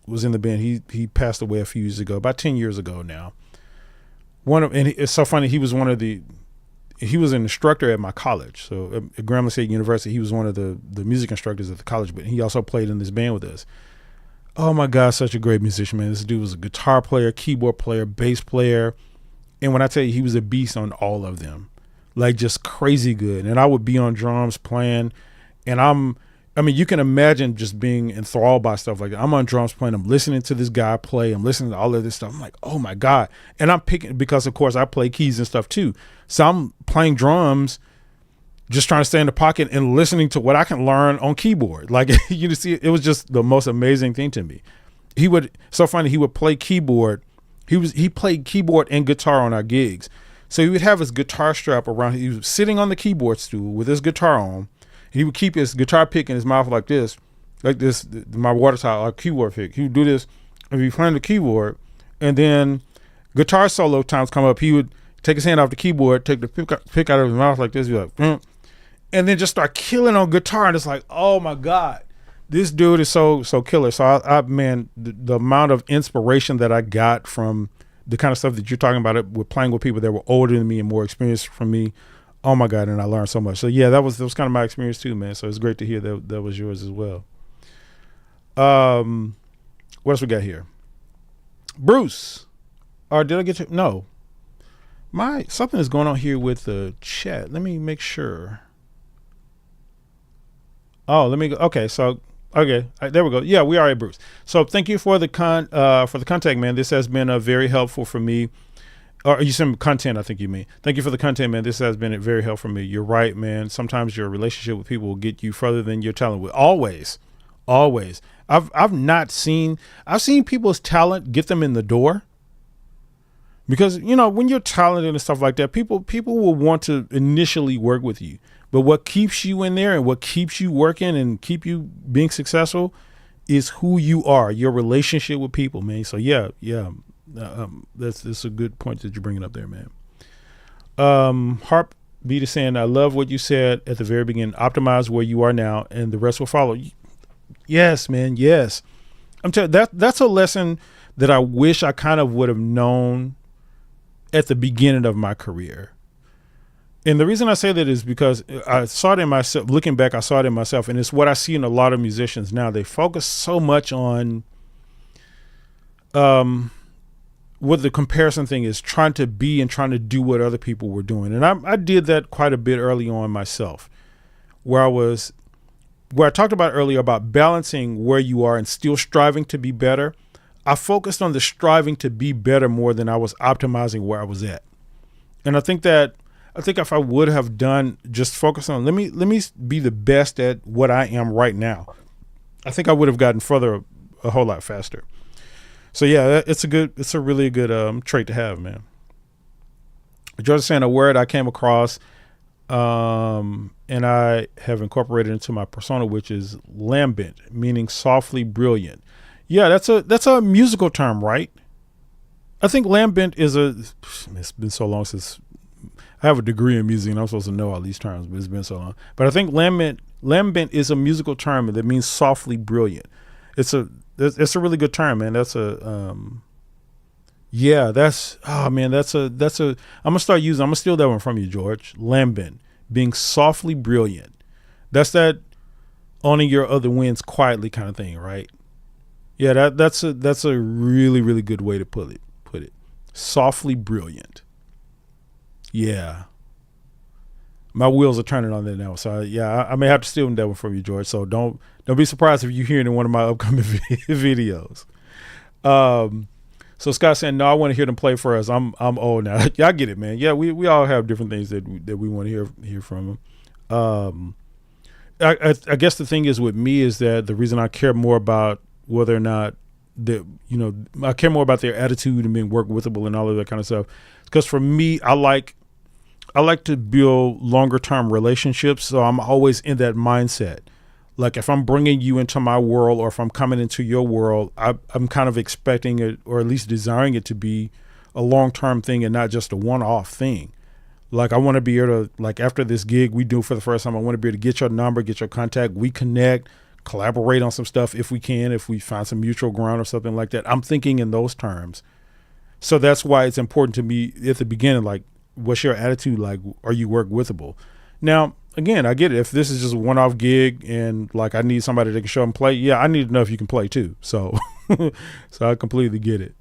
Speaker 1: was in the band, he passed away a few years ago, about 10 years ago now. And it's so funny. He was one of the he was an instructor at my college. So at Grambling State University, he was one of the music instructors at the college, but he also played in this band with us. Oh my God, such a great musician, man. This dude was a guitar player, keyboard player, bass player. And when I tell you, he was a beast on all of them, like just crazy good. And I would be on drums playing, and I mean, you can imagine just being enthralled by stuff like that. I'm on drums playing. I'm listening to this guy play. I'm listening to all of this stuff. I'm like, oh my God. And I'm picking, because of course I play keys and stuff too. So I'm playing drums, just trying to stay in the pocket and listening to what I can learn on keyboard. Like, you see, it was just the most amazing thing to me. He would play keyboard. He played keyboard and guitar on our gigs. So he would have his guitar strap around. He was sitting on the keyboard stool with his guitar on. He would keep his guitar pick in his mouth like this, my water towel, like keyboard pick. He would do this and be playing the keyboard. And then guitar solo times come up. He would take his hand off the keyboard, take the pick out of his mouth like this, be like, and then just start killing on guitar. And it's like, oh my God, this dude is so killer. So man, the amount of inspiration that I got from the kind of stuff that you're talking about, with playing with people that were older than me and more experienced from me. Oh my God, and I learned so much. So yeah, that was kind of my experience too, man. So it's great to hear that was yours as well. What else we got here? Bruce. Or did I get to? No. Something is going on here with the chat. Let me make sure. Oh, let me go. Okay, so okay, there we go. Yeah, we are at Bruce. So thank you for the contact, man. This has been very helpful for me. Or you send content, I think you mean. Thank you for the content, man. This has been very helpful for me. You're right, man. Sometimes your relationship with people will get you further than your talent will. Always. I've seen people's talent get them in the door. Because, when you're talented and stuff like that, people will want to initially work with you. But what keeps you in there and what keeps you working and keep you being successful is who you are, your relationship with people, man. So yeah. That's a good point that you're bringing up there, man. Harp Beat is saying, I love what you said at the very beginning. Optimize where you are now, and the rest will follow. Yes, man. Yes, I'm telling you, that's a lesson that I wish I kind of would have known at the beginning of my career. And the reason I say that is because I saw it in myself. Looking back, I saw it in myself, and it's what I see in a lot of musicians now. They focus so much on what the comparison thing is, trying to be and trying to do what other people were doing. And I did that quite a bit early on myself, where I talked about earlier about balancing where you are and still striving to be better. I focused on the striving to be better more than I was optimizing where I was at. And I think if I would have done just focus on, let me be the best at what I am right now, I think I would have gotten further a whole lot faster. So yeah, it's a really good trait to have, man. George is saying a word I came across and I have incorporated into my persona, which is lambent, meaning softly brilliant. Yeah, that's a musical term, right? I think lambent it's been so long since I have a degree in music and I'm supposed to know all these terms, but it's been so long. But I think lambent is a musical term that means softly brilliant. It's a really good term, man. I'm gonna steal that one from you, George. Lambent, being softly brilliant. That's that owning your other wins quietly kind of thing, right? Yeah, that's a really, really good way to put it. Softly brilliant. Yeah. My wheels are turning on that now. So yeah, I may have to steal that one from you, George. So don't be surprised if you hear it in one of my upcoming videos. So Scott's saying, no, I want to hear them play for us. I'm old now. Yeah, I get it, man. Yeah, we all have different things that we want to hear from them. I guess the thing is with me is that the reason I care more about whether or not I care more about their attitude and being workable and all of that kind of stuff. Because for me, I like to build longer term relationships. So I'm always in that mindset. Like if I'm bringing you into my world or if I'm coming into your world, I'm kind of expecting it, or at least desiring it to be a long-term thing and not just a one-off thing. Like I want to be able to, like after this gig we do for the first time, I want to be able to get your number, get your contact, we connect, collaborate on some stuff if we can, if we find some mutual ground or something like that. I'm thinking in those terms. So that's why it's important to me at the beginning, like what's your attitude like? Are you work withable? Now, again, I get it. If this is just a one-off gig and like I need somebody that can show and play, yeah, I need to know if you can play too. So, so I completely get it.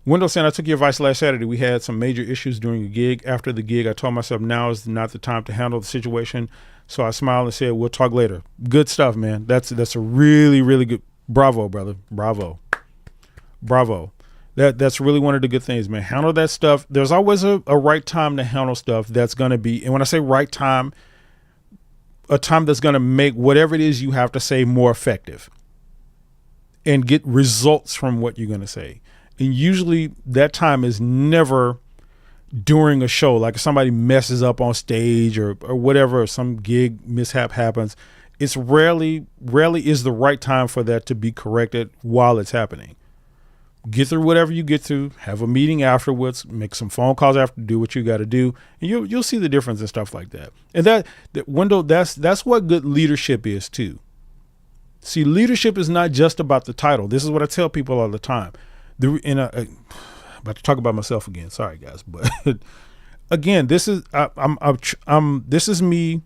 Speaker 1: Wendell saying, I took your advice last Saturday. We had some major issues during a gig. After the gig, I told myself now is not the time to handle the situation. So I smiled and said, we'll talk later. Good stuff, man. That's a really, really good. Bravo, brother. Bravo. That's really one of the good things, man. Handle that stuff. There's always a right time to handle stuff that's going to be, and when I say right time, a time that's going to make whatever it is you have to say more effective and get results from what you're going to say. And usually that time is never during a show. Like if somebody messes up on stage or whatever, or some gig mishap happens, it's rarely is the right time for that to be corrected while it's happening. Get through whatever you get through, have a meeting afterwards, make some phone calls after, do what you got to do, and you'll see the difference and stuff like that. And that Wendell, that's what good leadership is too. See, leadership is not just about the title. This is what I tell people all the time. About to talk about myself again. Sorry, guys, but again, this is this is me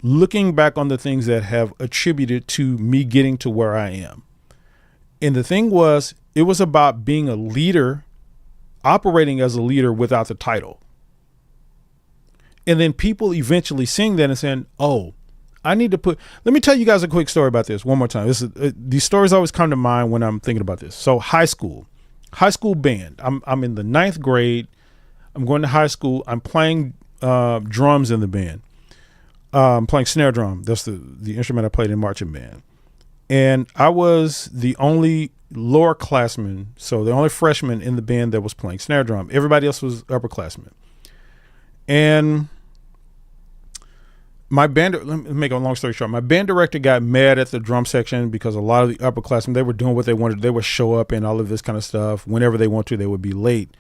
Speaker 1: looking back on the things that have attributed to me getting to where I am. And the thing was, it was about being a leader, operating as a leader without the title. And then people eventually seeing that and saying, "Oh, I need to put." Let me tell you guys a quick story about this one more time. These stories always come to mind when I'm thinking about this. So high school band. I'm in the 9th grade. I'm going to high school. I'm playing drums in the band. I'm playing snare drum. That's the instrument I played in marching band. And I was the only lower classman, so the only freshman in the band that was playing snare drum. Everybody else was upperclassmen. And my band, let me make a long story short, my band director got mad at the drum section because a lot of the upperclassmen, they were doing what they wanted. They would show up and all of this kind of stuff. Whenever they want to, they would be late.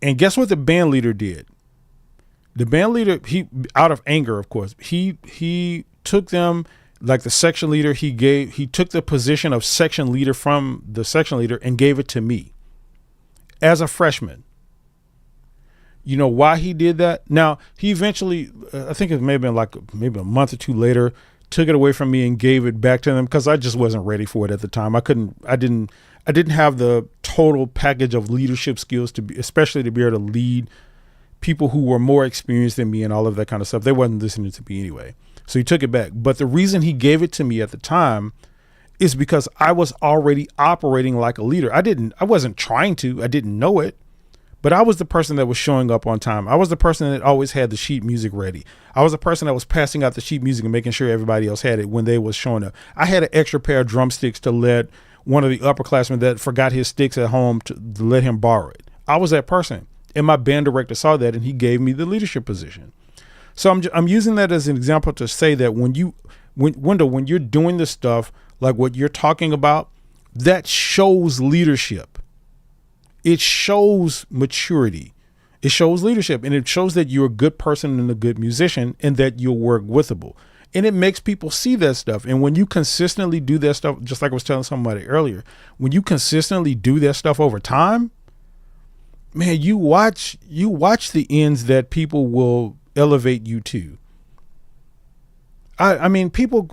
Speaker 1: And guess what the band leader did? The band leader, he, out of anger, of course, he took them, like the section leader, he took the position of section leader from the section leader and gave it to me as a freshman. You know why he did that? Now, he eventually, I think it may have been maybe a month or two later, took it away from me and gave it back to them because I just wasn't ready for it at the time. I didn't have the total package of leadership skills especially to be able to lead people who were more experienced than me and all of that kind of stuff. They wasn't listening to me anyway. So he took it back. But the reason he gave it to me at the time is because I was already operating like a leader. I wasn't trying to, I didn't know it, but I was the person that was showing up on time. I was the person that always had the sheet music ready. I was the person that was passing out the sheet music and making sure everybody else had it when they was showing up. I had an extra pair of drumsticks to let one of the upperclassmen that forgot his sticks at home to let him borrow it. I was that person. And my band director saw that and he gave me the leadership position. So I'm using that as an example to say that when you're doing this stuff, like what you're talking about, that shows leadership. It shows maturity. It shows leadership, and it shows that you're a good person and a good musician and that you'll work withable. And it makes people see that stuff. And when you consistently do that stuff, just like I was telling somebody earlier, when you consistently do that stuff over time, man, you watch the ends that people will elevate you to. I mean, people,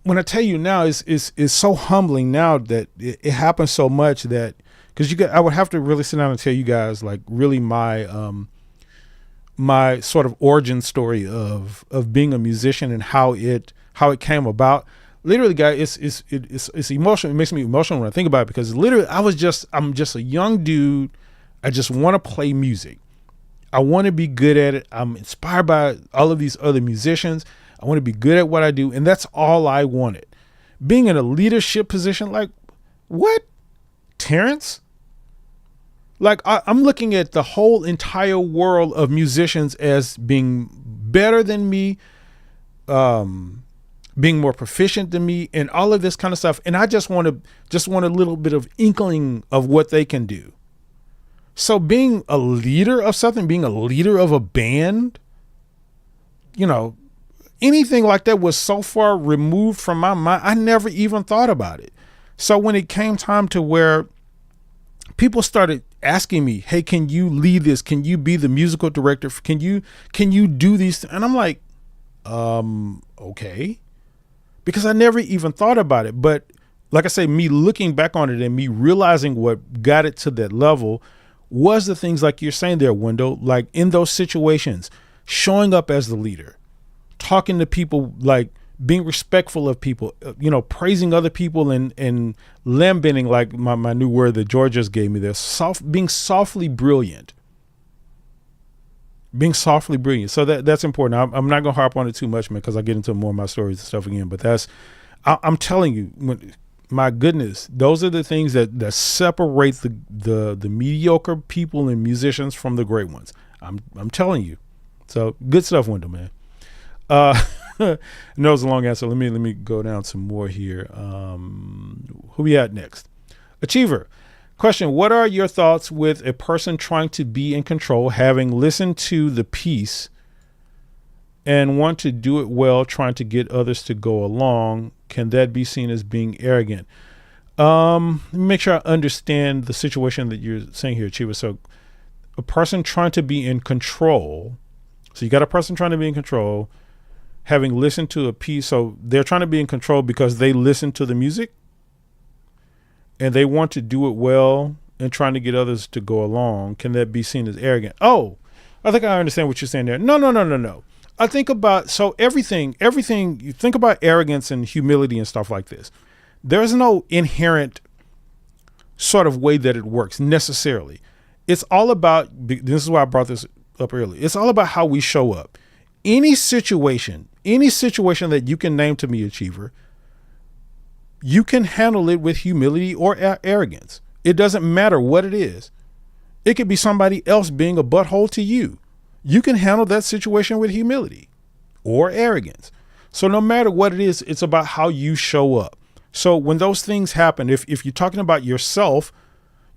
Speaker 1: when I tell you now, it's so humbling now that it happens so much that, because I would have to really sit down and tell you guys like really my my sort of origin story of being a musician and how it came about. Literally, guys, it's emotional. It makes me emotional when I think about it because literally I'm just a young dude. I just want to play music. I want to be good at it. I'm inspired by all of these other musicians. I want to be good at what I do. And that's all I wanted. Being in a leadership position, like, what? Terrence? Like, I'm looking at the whole entire world of musicians as being better than me, being more proficient than me, and all of this kind of stuff. And I just want a little bit of inkling of what they can do. So being a leader of something, being a leader of a band, you know, anything like that was so far removed from my mind. I never even thought about it. So when it came time to where people started asking me, hey, can you lead this? Can you be the musical director? Can you do these? And I'm like, okay, because I never even thought about it. But like I say, me looking back on it and me realizing what got it to that level was the things like you're saying there, Wendell, like in those situations, showing up as the leader, talking to people, like being respectful of people, praising other people and lambending, like my new word that George just gave me there, being softly brilliant. Being softly brilliant. So that's important. I'm not going to harp on it too much, man, because I get into more of my stories and stuff again. But I'm telling you, my goodness, those are the things that separate the mediocre people and musicians from the great ones. I'm telling you. So good stuff, Wendell, man. No, it was a long answer. Let me go down some more here. Who we at next? Achiever. Question: what are your thoughts with a person trying to be in control, having listened to the piece and want to do it well, trying to get others to go along? Can that be seen as being arrogant? Let me make sure I understand the situation that you're saying here, Achiever. So a person trying to be in control. So you got a person trying to be in control, having listened to a piece. So they're trying to be in control because they listen to the music and they want to do it well and trying to get others to go along. Can that be seen as arrogant? Oh, I think I understand what you're saying there. No. I think about, so everything, you think about arrogance and humility and stuff like this. There's no inherent sort of way that it works necessarily. It's all about, this is why I brought this up earlier. It's all about how we show up. Any situation that you can name to me, Achiever, you can handle it with humility or arrogance. It doesn't matter what it is. It could be somebody else being a butthole to you. You can handle that situation with humility or arrogance. So no matter what it is, it's about how you show up. So when those things happen, if you're talking about yourself,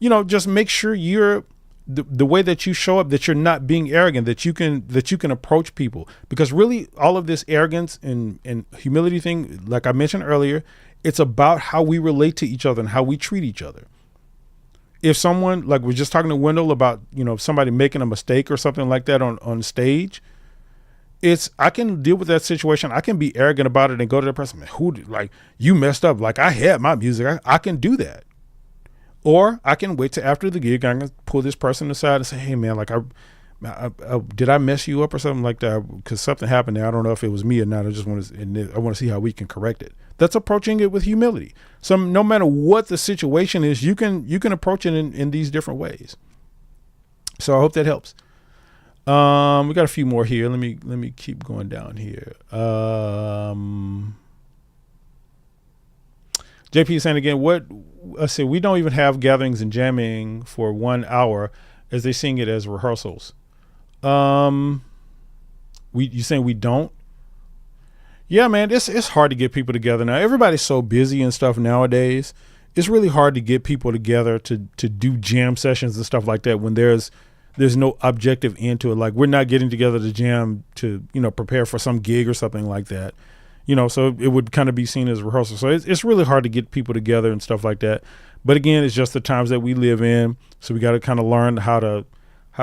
Speaker 1: just make sure you're the way that you show up, that you're not being arrogant, that you can approach people, because really all of this arrogance and humility thing, like I mentioned earlier, it's about how we relate to each other and how we treat each other. If someone, like we're just talking to Wendell about, somebody making a mistake or something like that on stage, I can deal with that situation. I can be arrogant about it and go to the person, man, you messed up. Like, I had my music. I can do that. Or I can wait till after the gig. I can pull this person aside and say, hey man, like did I mess you up or something like that? Because something happened there. I don't know if it was me or not. I want to see how we can correct it. That's approaching it with humility. So no matter what the situation is, you can approach it in these different ways. So I hope that helps. We got a few more here. Let me keep going down here. JP is saying again, we don't even have gatherings and jamming for 1 hour as they sing it as rehearsals. You saying we don't? Yeah, man, it's hard to get people together now. Everybody's so busy and stuff nowadays. It's really hard to get people together to do jam sessions and stuff like that when there's no objective end to it. Like, we're not getting together to jam to, prepare for some gig or something like that. So it would kind of be seen as rehearsal. So it's really hard to get people together and stuff like that. But again, it's just the times that we live in. So we got to kind of learn how to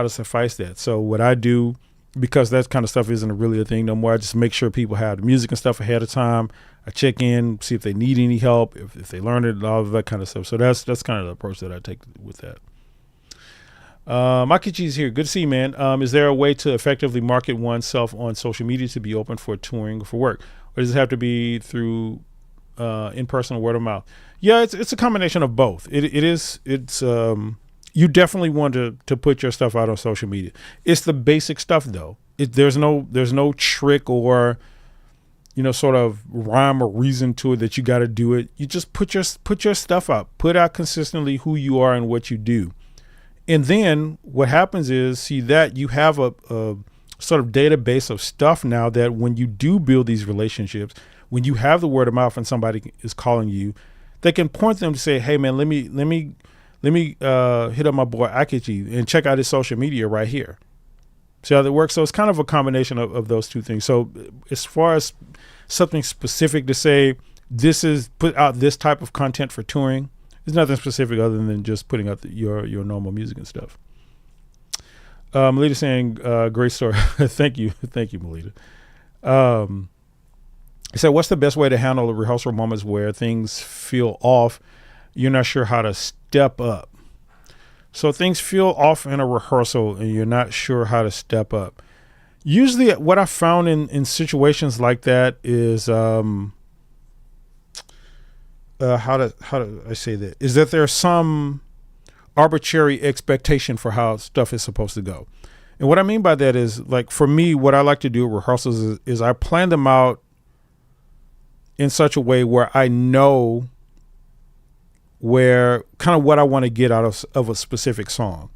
Speaker 1: suffice that. So what I do, because that kind of stuff isn't really a thing no more, I just make sure people have the music and stuff ahead of time. I check in, see if they need any help, if they learn it, all of that kind of stuff. So that's kind of the approach that I take with that. Makichi is here. Good to see you, man. Is there a way to effectively market oneself on social media to be open for touring or for work? Or does it have to be through in-person or word of mouth? Yeah, it's a combination of both. It's you definitely want to put your stuff out on social media. It's the basic stuff though. There's no trick or sort of rhyme or reason to it that you got to do it. You just put your stuff out. Put out consistently who you are and what you do. And then what happens is, that you have a sort of database of stuff now that when you do build these relationships, when you have the word of mouth and somebody is calling you, they can point them to say, hey man, let me hit up my boy Akechi and check out his social media right here. See how that works? So it's kind of a combination of those two things. So as far as something specific to say, put out this type of content for touring, It's nothing specific other than just putting out your normal music and stuff. Melita saying, great story. Thank you, Melita. He said, what's the best way to handle the rehearsal moments where things feel off? You're not sure how to step up. So things feel off in a rehearsal and you're not sure how to step up. Usually what I found in situations like that is, how do I say that? Is that there's some arbitrary expectation for how stuff is supposed to go. And what I mean by that is, like, for me, what I like to do at rehearsals is I plan them out in such a way where I know where kind of what I want to get out of a specific song.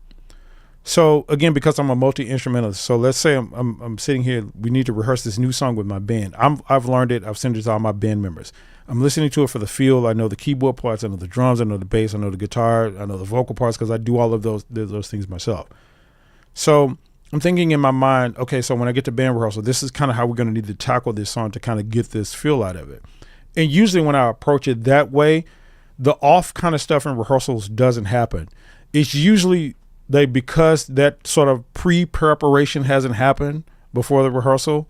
Speaker 1: So again, because I'm a multi-instrumentalist, so let's say I'm sitting here, we need to rehearse this new song with my band. I've learned it. I've sent it to all my band members. I'm listening to it for the feel. I know the keyboard parts. I know the drums. I know the bass. I know the guitar. I know the vocal parts because I do all of those things myself. So I'm thinking in my mind, okay, so when I get to band rehearsal, this is kind of how we're going to need to tackle this song to kind of get this feel out of it. And usually when I approach it that way, the off kind of stuff in rehearsals doesn't happen. It's usually because that sort of pre-preparation hasn't happened before the rehearsal,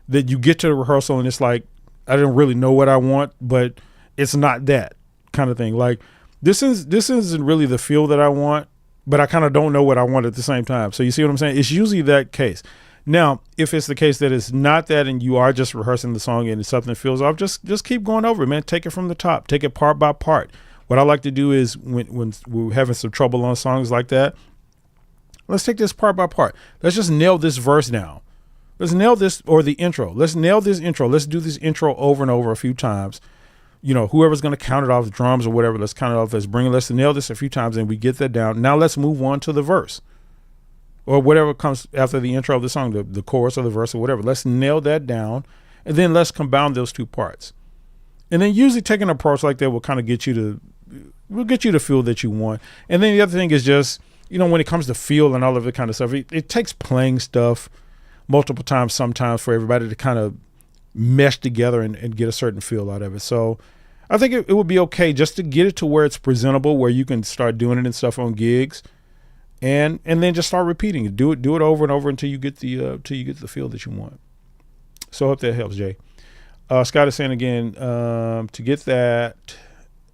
Speaker 1: that you get to the rehearsal and it's like, I didn't really know what I want, but it's not that kind of thing. Like this isn't really the feel that I want, but I kind of don't know what I want at the same time. So you see what I'm saying? It's usually that case. Now, if it's the case that it's not that and you are just rehearsing the song and something feels off, just keep going over it, man. Take it from the top. Take it part by part. What I like to do is when we're having some trouble on songs like that, let's take this part by part. Let's just nail this verse down. Let's nail this, or the intro. Let's nail this intro. Let's do this intro over and over a few times. You know, whoever's going to count it off, drums or whatever, let's count it off. Let's nail this a few times and we get that down. Now let's move on to the verse or whatever comes after the intro of the song, the chorus or the verse or whatever. Let's nail that down and then let's combine those two parts. And then usually taking an approach like that will kind of get you to feel that you want. And then the other thing is just, you know, when it comes to feel and all of that kind of stuff, it takes playing stuff multiple times sometimes for everybody to kind of mesh together and get a certain feel out of it. So I think it would be okay just to get it to where it's presentable, where you can start doing it and stuff on gigs, and then just start repeating it. Do it over and over until you get the feel that you want. So I hope that helps, Jay. Scott is saying again, to get that,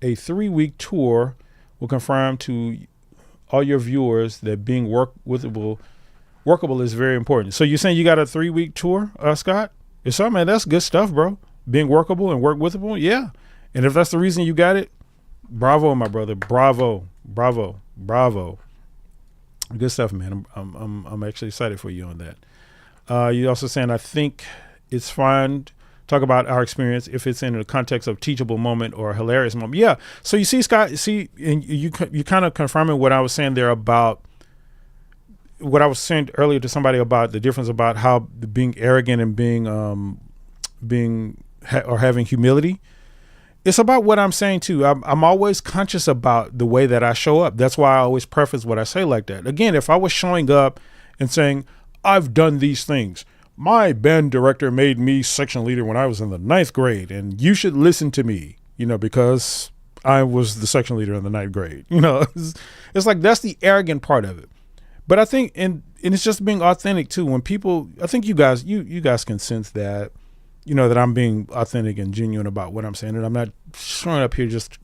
Speaker 1: a 3-week tour will confirm to all your viewers that being workable is very important. So you're saying you got a 3-week tour, Scott? If so, man, that's good stuff, bro. Being workable and work withable, yeah. And if that's the reason you got it, bravo, my brother. Bravo. Good stuff, man. I'm actually excited for you on that. You also saying, I think it's fine. Talk about our experience if it's in the context of teachable moment or a hilarious moment. Yeah. So you see, Scott, and you kind of confirming what I was saying there about what I was saying earlier to somebody about the difference about how being arrogant and having humility. It's about what I'm saying too. I'm always conscious about the way that I show up. That's why I always preface what I say like that. Again, if I was showing up and saying, I've done these things, my band director made me section leader when I was in the 9th grade, and you should listen to me, because I was the section leader in the 9th grade. It's like, that's the arrogant part of it. But I think, and it's just being authentic too. When people, I think you guys can sense that, that I'm being authentic and genuine about what I'm saying, and I'm not showing up here just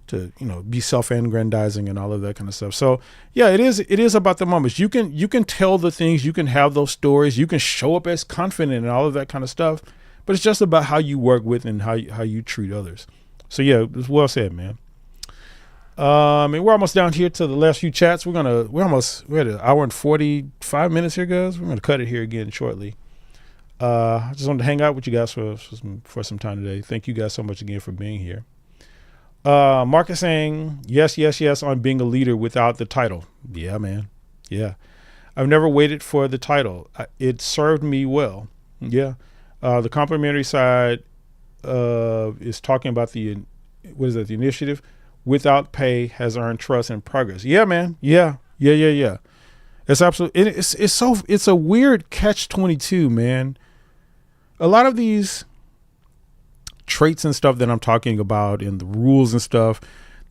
Speaker 1: to, be self-aggrandizing and all of that kind of stuff. So yeah, it is about the moments. You can tell the things, you can have those stories, you can show up as confident and all of that kind of stuff, but it's just about how you work with and how you treat others. So yeah, it's well said, man. And we're almost down here to the last few chats. We had an hour and 45 minutes here, guys. We're going to cut it here again shortly. I just wanted to hang out with you guys for some time today. Thank you guys so much again for being here. Mark is saying, yes, on being a leader without the title. Yeah, man. Yeah. I've never waited for the title. It served me well. Yeah. The complimentary side is talking about the initiative. Without pay has earned trust and progress. Yeah, man. Yeah. It's absolutely, it's a weird catch-22, man. A lot of these traits and stuff that I'm talking about and the rules and stuff,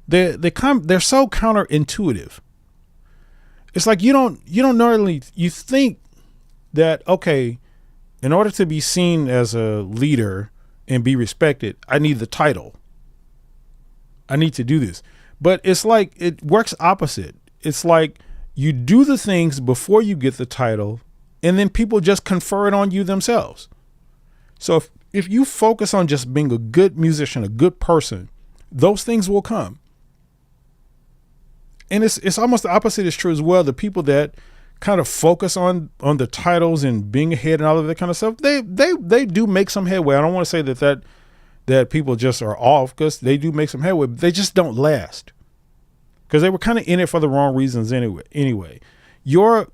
Speaker 1: they're so counterintuitive. It's like you don't normally, you think that, okay, in order to be seen as a leader and be respected, I need the title. I need to do this. But it's like, it works opposite. It's like you do the things before you get the title, and then people just confer it on you themselves. So if you focus on just being a good musician, a good person, those things will come. And it's almost the opposite is true as well. The people that kind of focus on the titles and being ahead and all of that kind of stuff, they do make some headway. I don't want to say that people just are off, because they do make some headway, but they just don't last, because they were kind of in it for the wrong reasons anyway. Your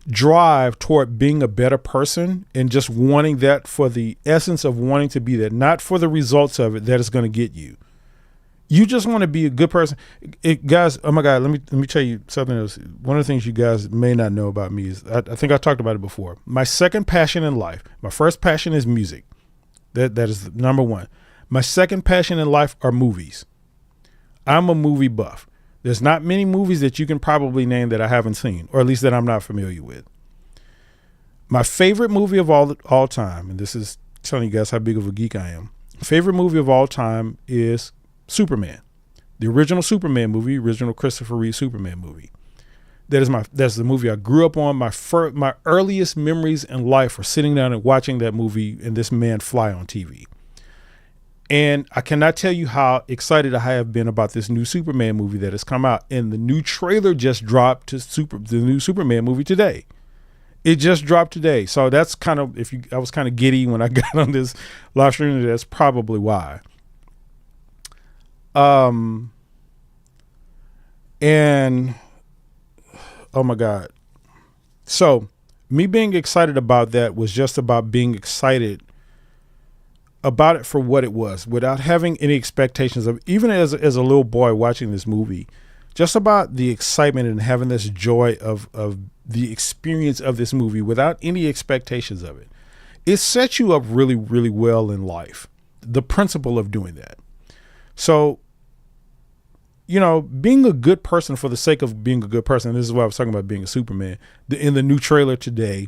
Speaker 1: drive toward being a better person and just wanting that for the essence of wanting to be that, not for the results of it that is going to get you. You just want to be a good person. Guys, oh my God, let me tell you something else. One of the things you guys may not know about me is, I think I talked about it before. My second passion in life, my first passion is music. That is number one. My second passion in life are movies. I'm a movie buff. There's not many movies that you can probably name that I haven't seen, or at least that I'm not familiar with. My favorite movie of all time, and this is telling you guys how big of a geek I am. Favorite movie of all time is Superman, the original Superman movie, original Christopher Reeve Superman movie. That's the movie I grew up on. My earliest memories in life are sitting down and watching that movie and this man fly on TV. And I cannot tell you how excited I have been about this new Superman movie that has come out. And the new trailer just dropped to the new Superman movie today. It just dropped today. So that's kind of, I was kind of giddy when I got on this live stream. That's probably why. And oh my God. So me being excited about that was just about being excited about it for what it was, without having any expectations of, even as a little boy watching this movie, just about the excitement and having this joy of the experience of this movie without any expectations of it. It sets you up really, really well in life. The principle of doing that. So, being a good person for the sake of being a good person. This is why I was talking about being a Superman. In the new trailer today,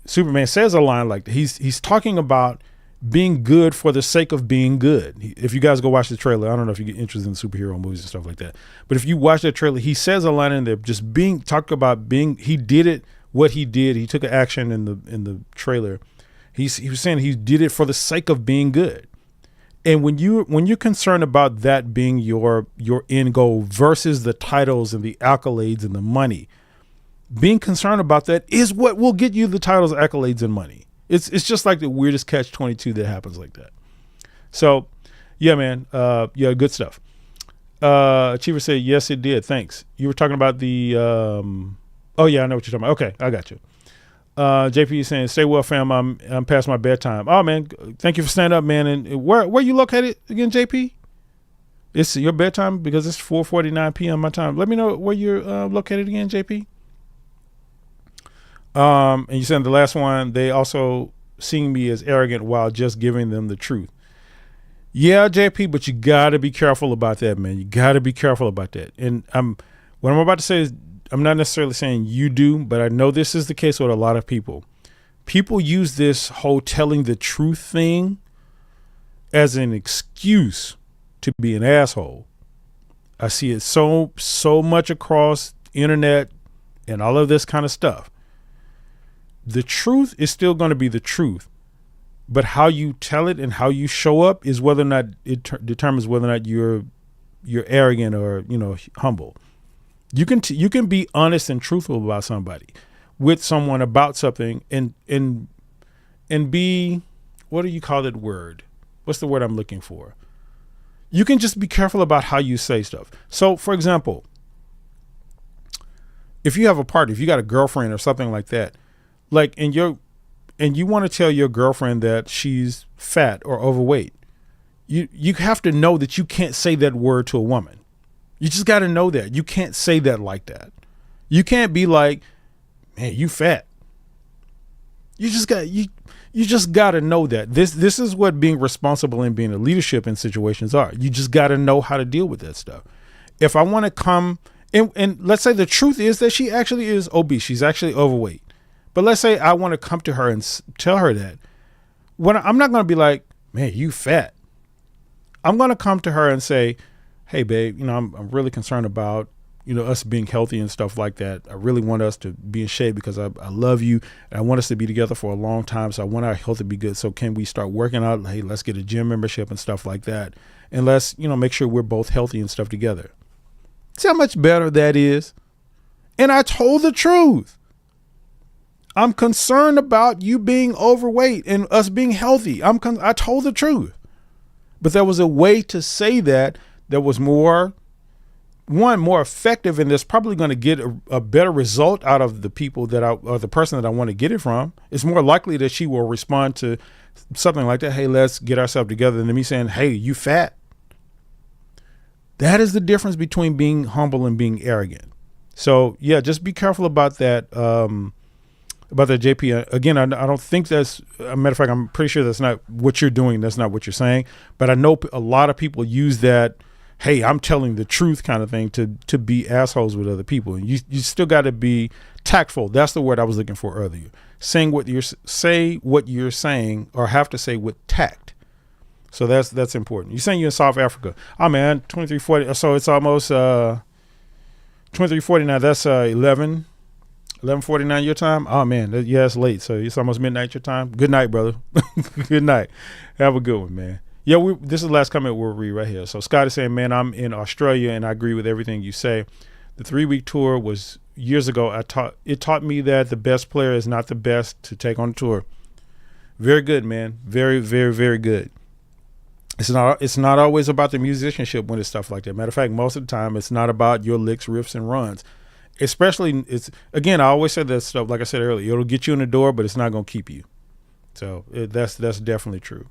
Speaker 1: Superman says a line like, he's talking about being good for the sake of being good. If you guys go watch the trailer, I don't know if you get interested in superhero movies and stuff like that, but if you watch that trailer, he says a line in there, just talk about he did it, what he did. He took an action in the trailer. He was saying he did it for the sake of being good. And when you're concerned about that being your end goal versus the titles and the accolades and the money, being concerned about that is what will get you the titles, accolades, and money. It's just like the weirdest catch-22 that happens like that. So, yeah, man. Yeah, good stuff. Achiever said, yes, it did. Thanks. You were talking about the, oh yeah, I know what you're talking about. Okay, I got you. JP is saying, stay well, fam. I'm past my bedtime. Oh man, thank you for standing up, man. And where you located again, JP? It's your bedtime because it's 4:49 p.m. my time. Let me know where you're located again, JP. And you said the last one, they also seeing me as arrogant while just giving them the truth. Yeah, JP, but you got to be careful about that, man. You got to be careful about that. And what I'm about to say is, I'm not necessarily saying you do, but I know this is the case with a lot of people. People use this whole telling the truth thing as an excuse to be an asshole. I see it so much across internet and all of this kind of stuff. The truth is still going to be the truth, but how you tell it and how you show up is whether or not it determines whether or not you're arrogant or humble. You can be honest and truthful about somebody, with someone about something, and be, what do you call that word? What's the word I'm looking for? You can just be careful about how you say stuff. So, for example, if you have a partner, if you got a girlfriend or something like that, like, and you want to tell your girlfriend that she's fat or overweight, you have to know that you can't say that word to a woman. You just got to know that. You can't say that like that. You can't be like, man, you fat. You just got to know that this is what being responsible and being a leadership in situations are. You just got to know how to deal with that stuff. If I want to come and let's say the truth is that she actually is obese, she's actually overweight. But let's say I want to come to her and tell her that. I'm not going to be like, man, you fat. I'm going to come to her and say, hey, babe, I'm really concerned about, us being healthy and stuff like that. I really want us to be in shape because I love you. And I want us to be together for a long time. So I want our health to be good. So can we start working out? Hey, let's get a gym membership and stuff like that. And let's, make sure we're both healthy and stuff together. See how much better that is? And I told the truth. I'm concerned about you being overweight and us being healthy. I told the truth. But there was a way to say that was more effective, and that's probably going to get a better result out of the people or the person that I want to get it from. It's more likely that she will respond to something like that. Hey, let's get ourselves together, than me saying, hey, you fat. That is the difference between being humble and being arrogant. So yeah, just be careful about that. About that, JP. Again, I don't think that's a matter of fact. I'm pretty sure that's not what you're doing. That's not what you're saying. But I know a lot of people use that, hey, I'm telling the truth kind of thing to be assholes with other people. And you still got to be tactful. That's the word I was looking for earlier. Say what you're saying, or have to say with tact. So that's important. You're saying you're in South Africa. Oh man, 23:40. So it's almost 23:49. That's 11:49 your time. Oh man, it's late. So it's almost midnight your time. Good night, brother. Good night. Have a good one, man. Yeah, this is the last comment we'll read right here. So Scott is saying, man, I'm in Australia and I agree with everything you say. The 3-week tour was years ago. It taught me that the best player is not the best to take on the tour. Very good, man. Very, very, very good. It's not always about the musicianship when it's stuff like that. Matter of fact, most of the time it's not about your licks, riffs, and runs. Especially, I always say that stuff, like I said earlier, it'll get you in the door, but it's not going to keep you. So that's definitely true.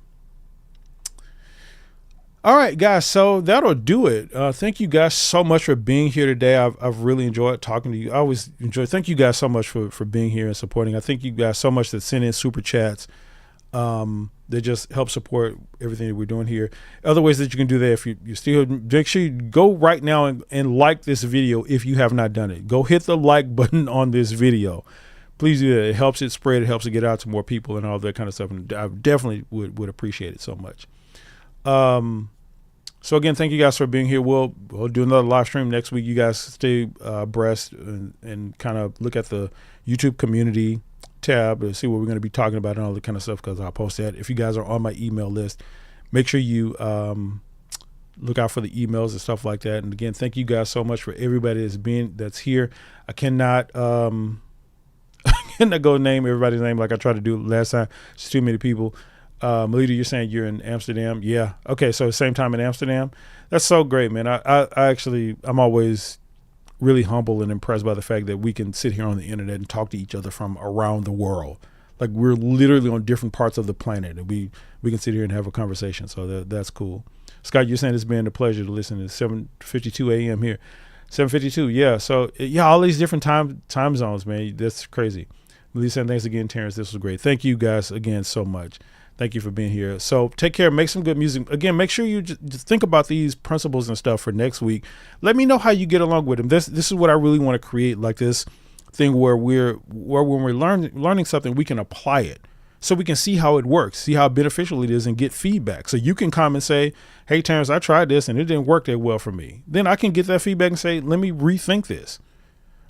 Speaker 1: All right, guys. So that'll do it. Thank you guys so much for being here today. I've really enjoyed talking to you. I always enjoy. Thank you guys so much for being here and supporting. I thank you guys so much that send in super chats. That just help support everything that we're doing here. Other ways that you can do that, if you still, make sure you go right now and like this video if you have not done it. Go hit the like button on this video. Please do that. It helps it spread. It helps it get out to more people and all that kind of stuff. And I definitely would appreciate it so much. So again, thank you guys for being here. We'll do another live stream next week. You guys stay abreast and kind of look at the YouTube community tab to see what we're going to be talking about and all that kind of stuff, because I'll post that. If you guys are on my email list, make sure you look out for the emails and stuff like that. And again, thank you guys so much for everybody that's here. I cannot go name everybody's name like I tried to do last time. It's too many people. Melita, you're saying you're in Amsterdam. Yeah. Okay. So same time in Amsterdam. That's so great, man. I'm always really humble and impressed by the fact that we can sit here on the internet and talk to each other from around the world. Like we're literally on different parts of the planet, and we can sit here and have a conversation. So that's cool. Scott, you're saying it's been a pleasure to listen to 7:52 a.m. here. 7:52. Yeah. So yeah, all these different time zones, man. That's crazy. Melissa saying thanks again, Terrence. This was great. Thank you guys again so much. Thank you for being here. So take care. Make some good music. Again, make sure you just think about these principles and stuff for next week. Let me know how you get along with them. This is what I really want to create, like this thing where when we're learning something, we can apply it so we can see how it works, see how beneficial it is, and get feedback. So you can come and say, hey, Terrence, I tried this and it didn't work that well for me. Then I can get that feedback and say, let me rethink this.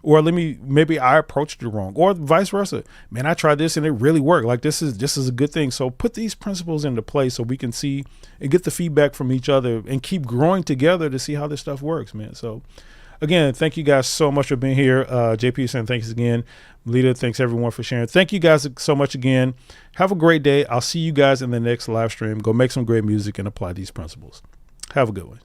Speaker 1: Or maybe I approached it wrong, or vice versa. Man, I tried this and it really worked. Like this is a good thing. So put these principles into place so we can see and get the feedback from each other and keep growing together to see how this stuff works, man. So again, thank you guys so much for being here. JP saying thanks again. Melita, thanks everyone for sharing. Thank you guys so much again. Have a great day. I'll see you guys in the next live stream. Go make some great music and apply these principles. Have a good one.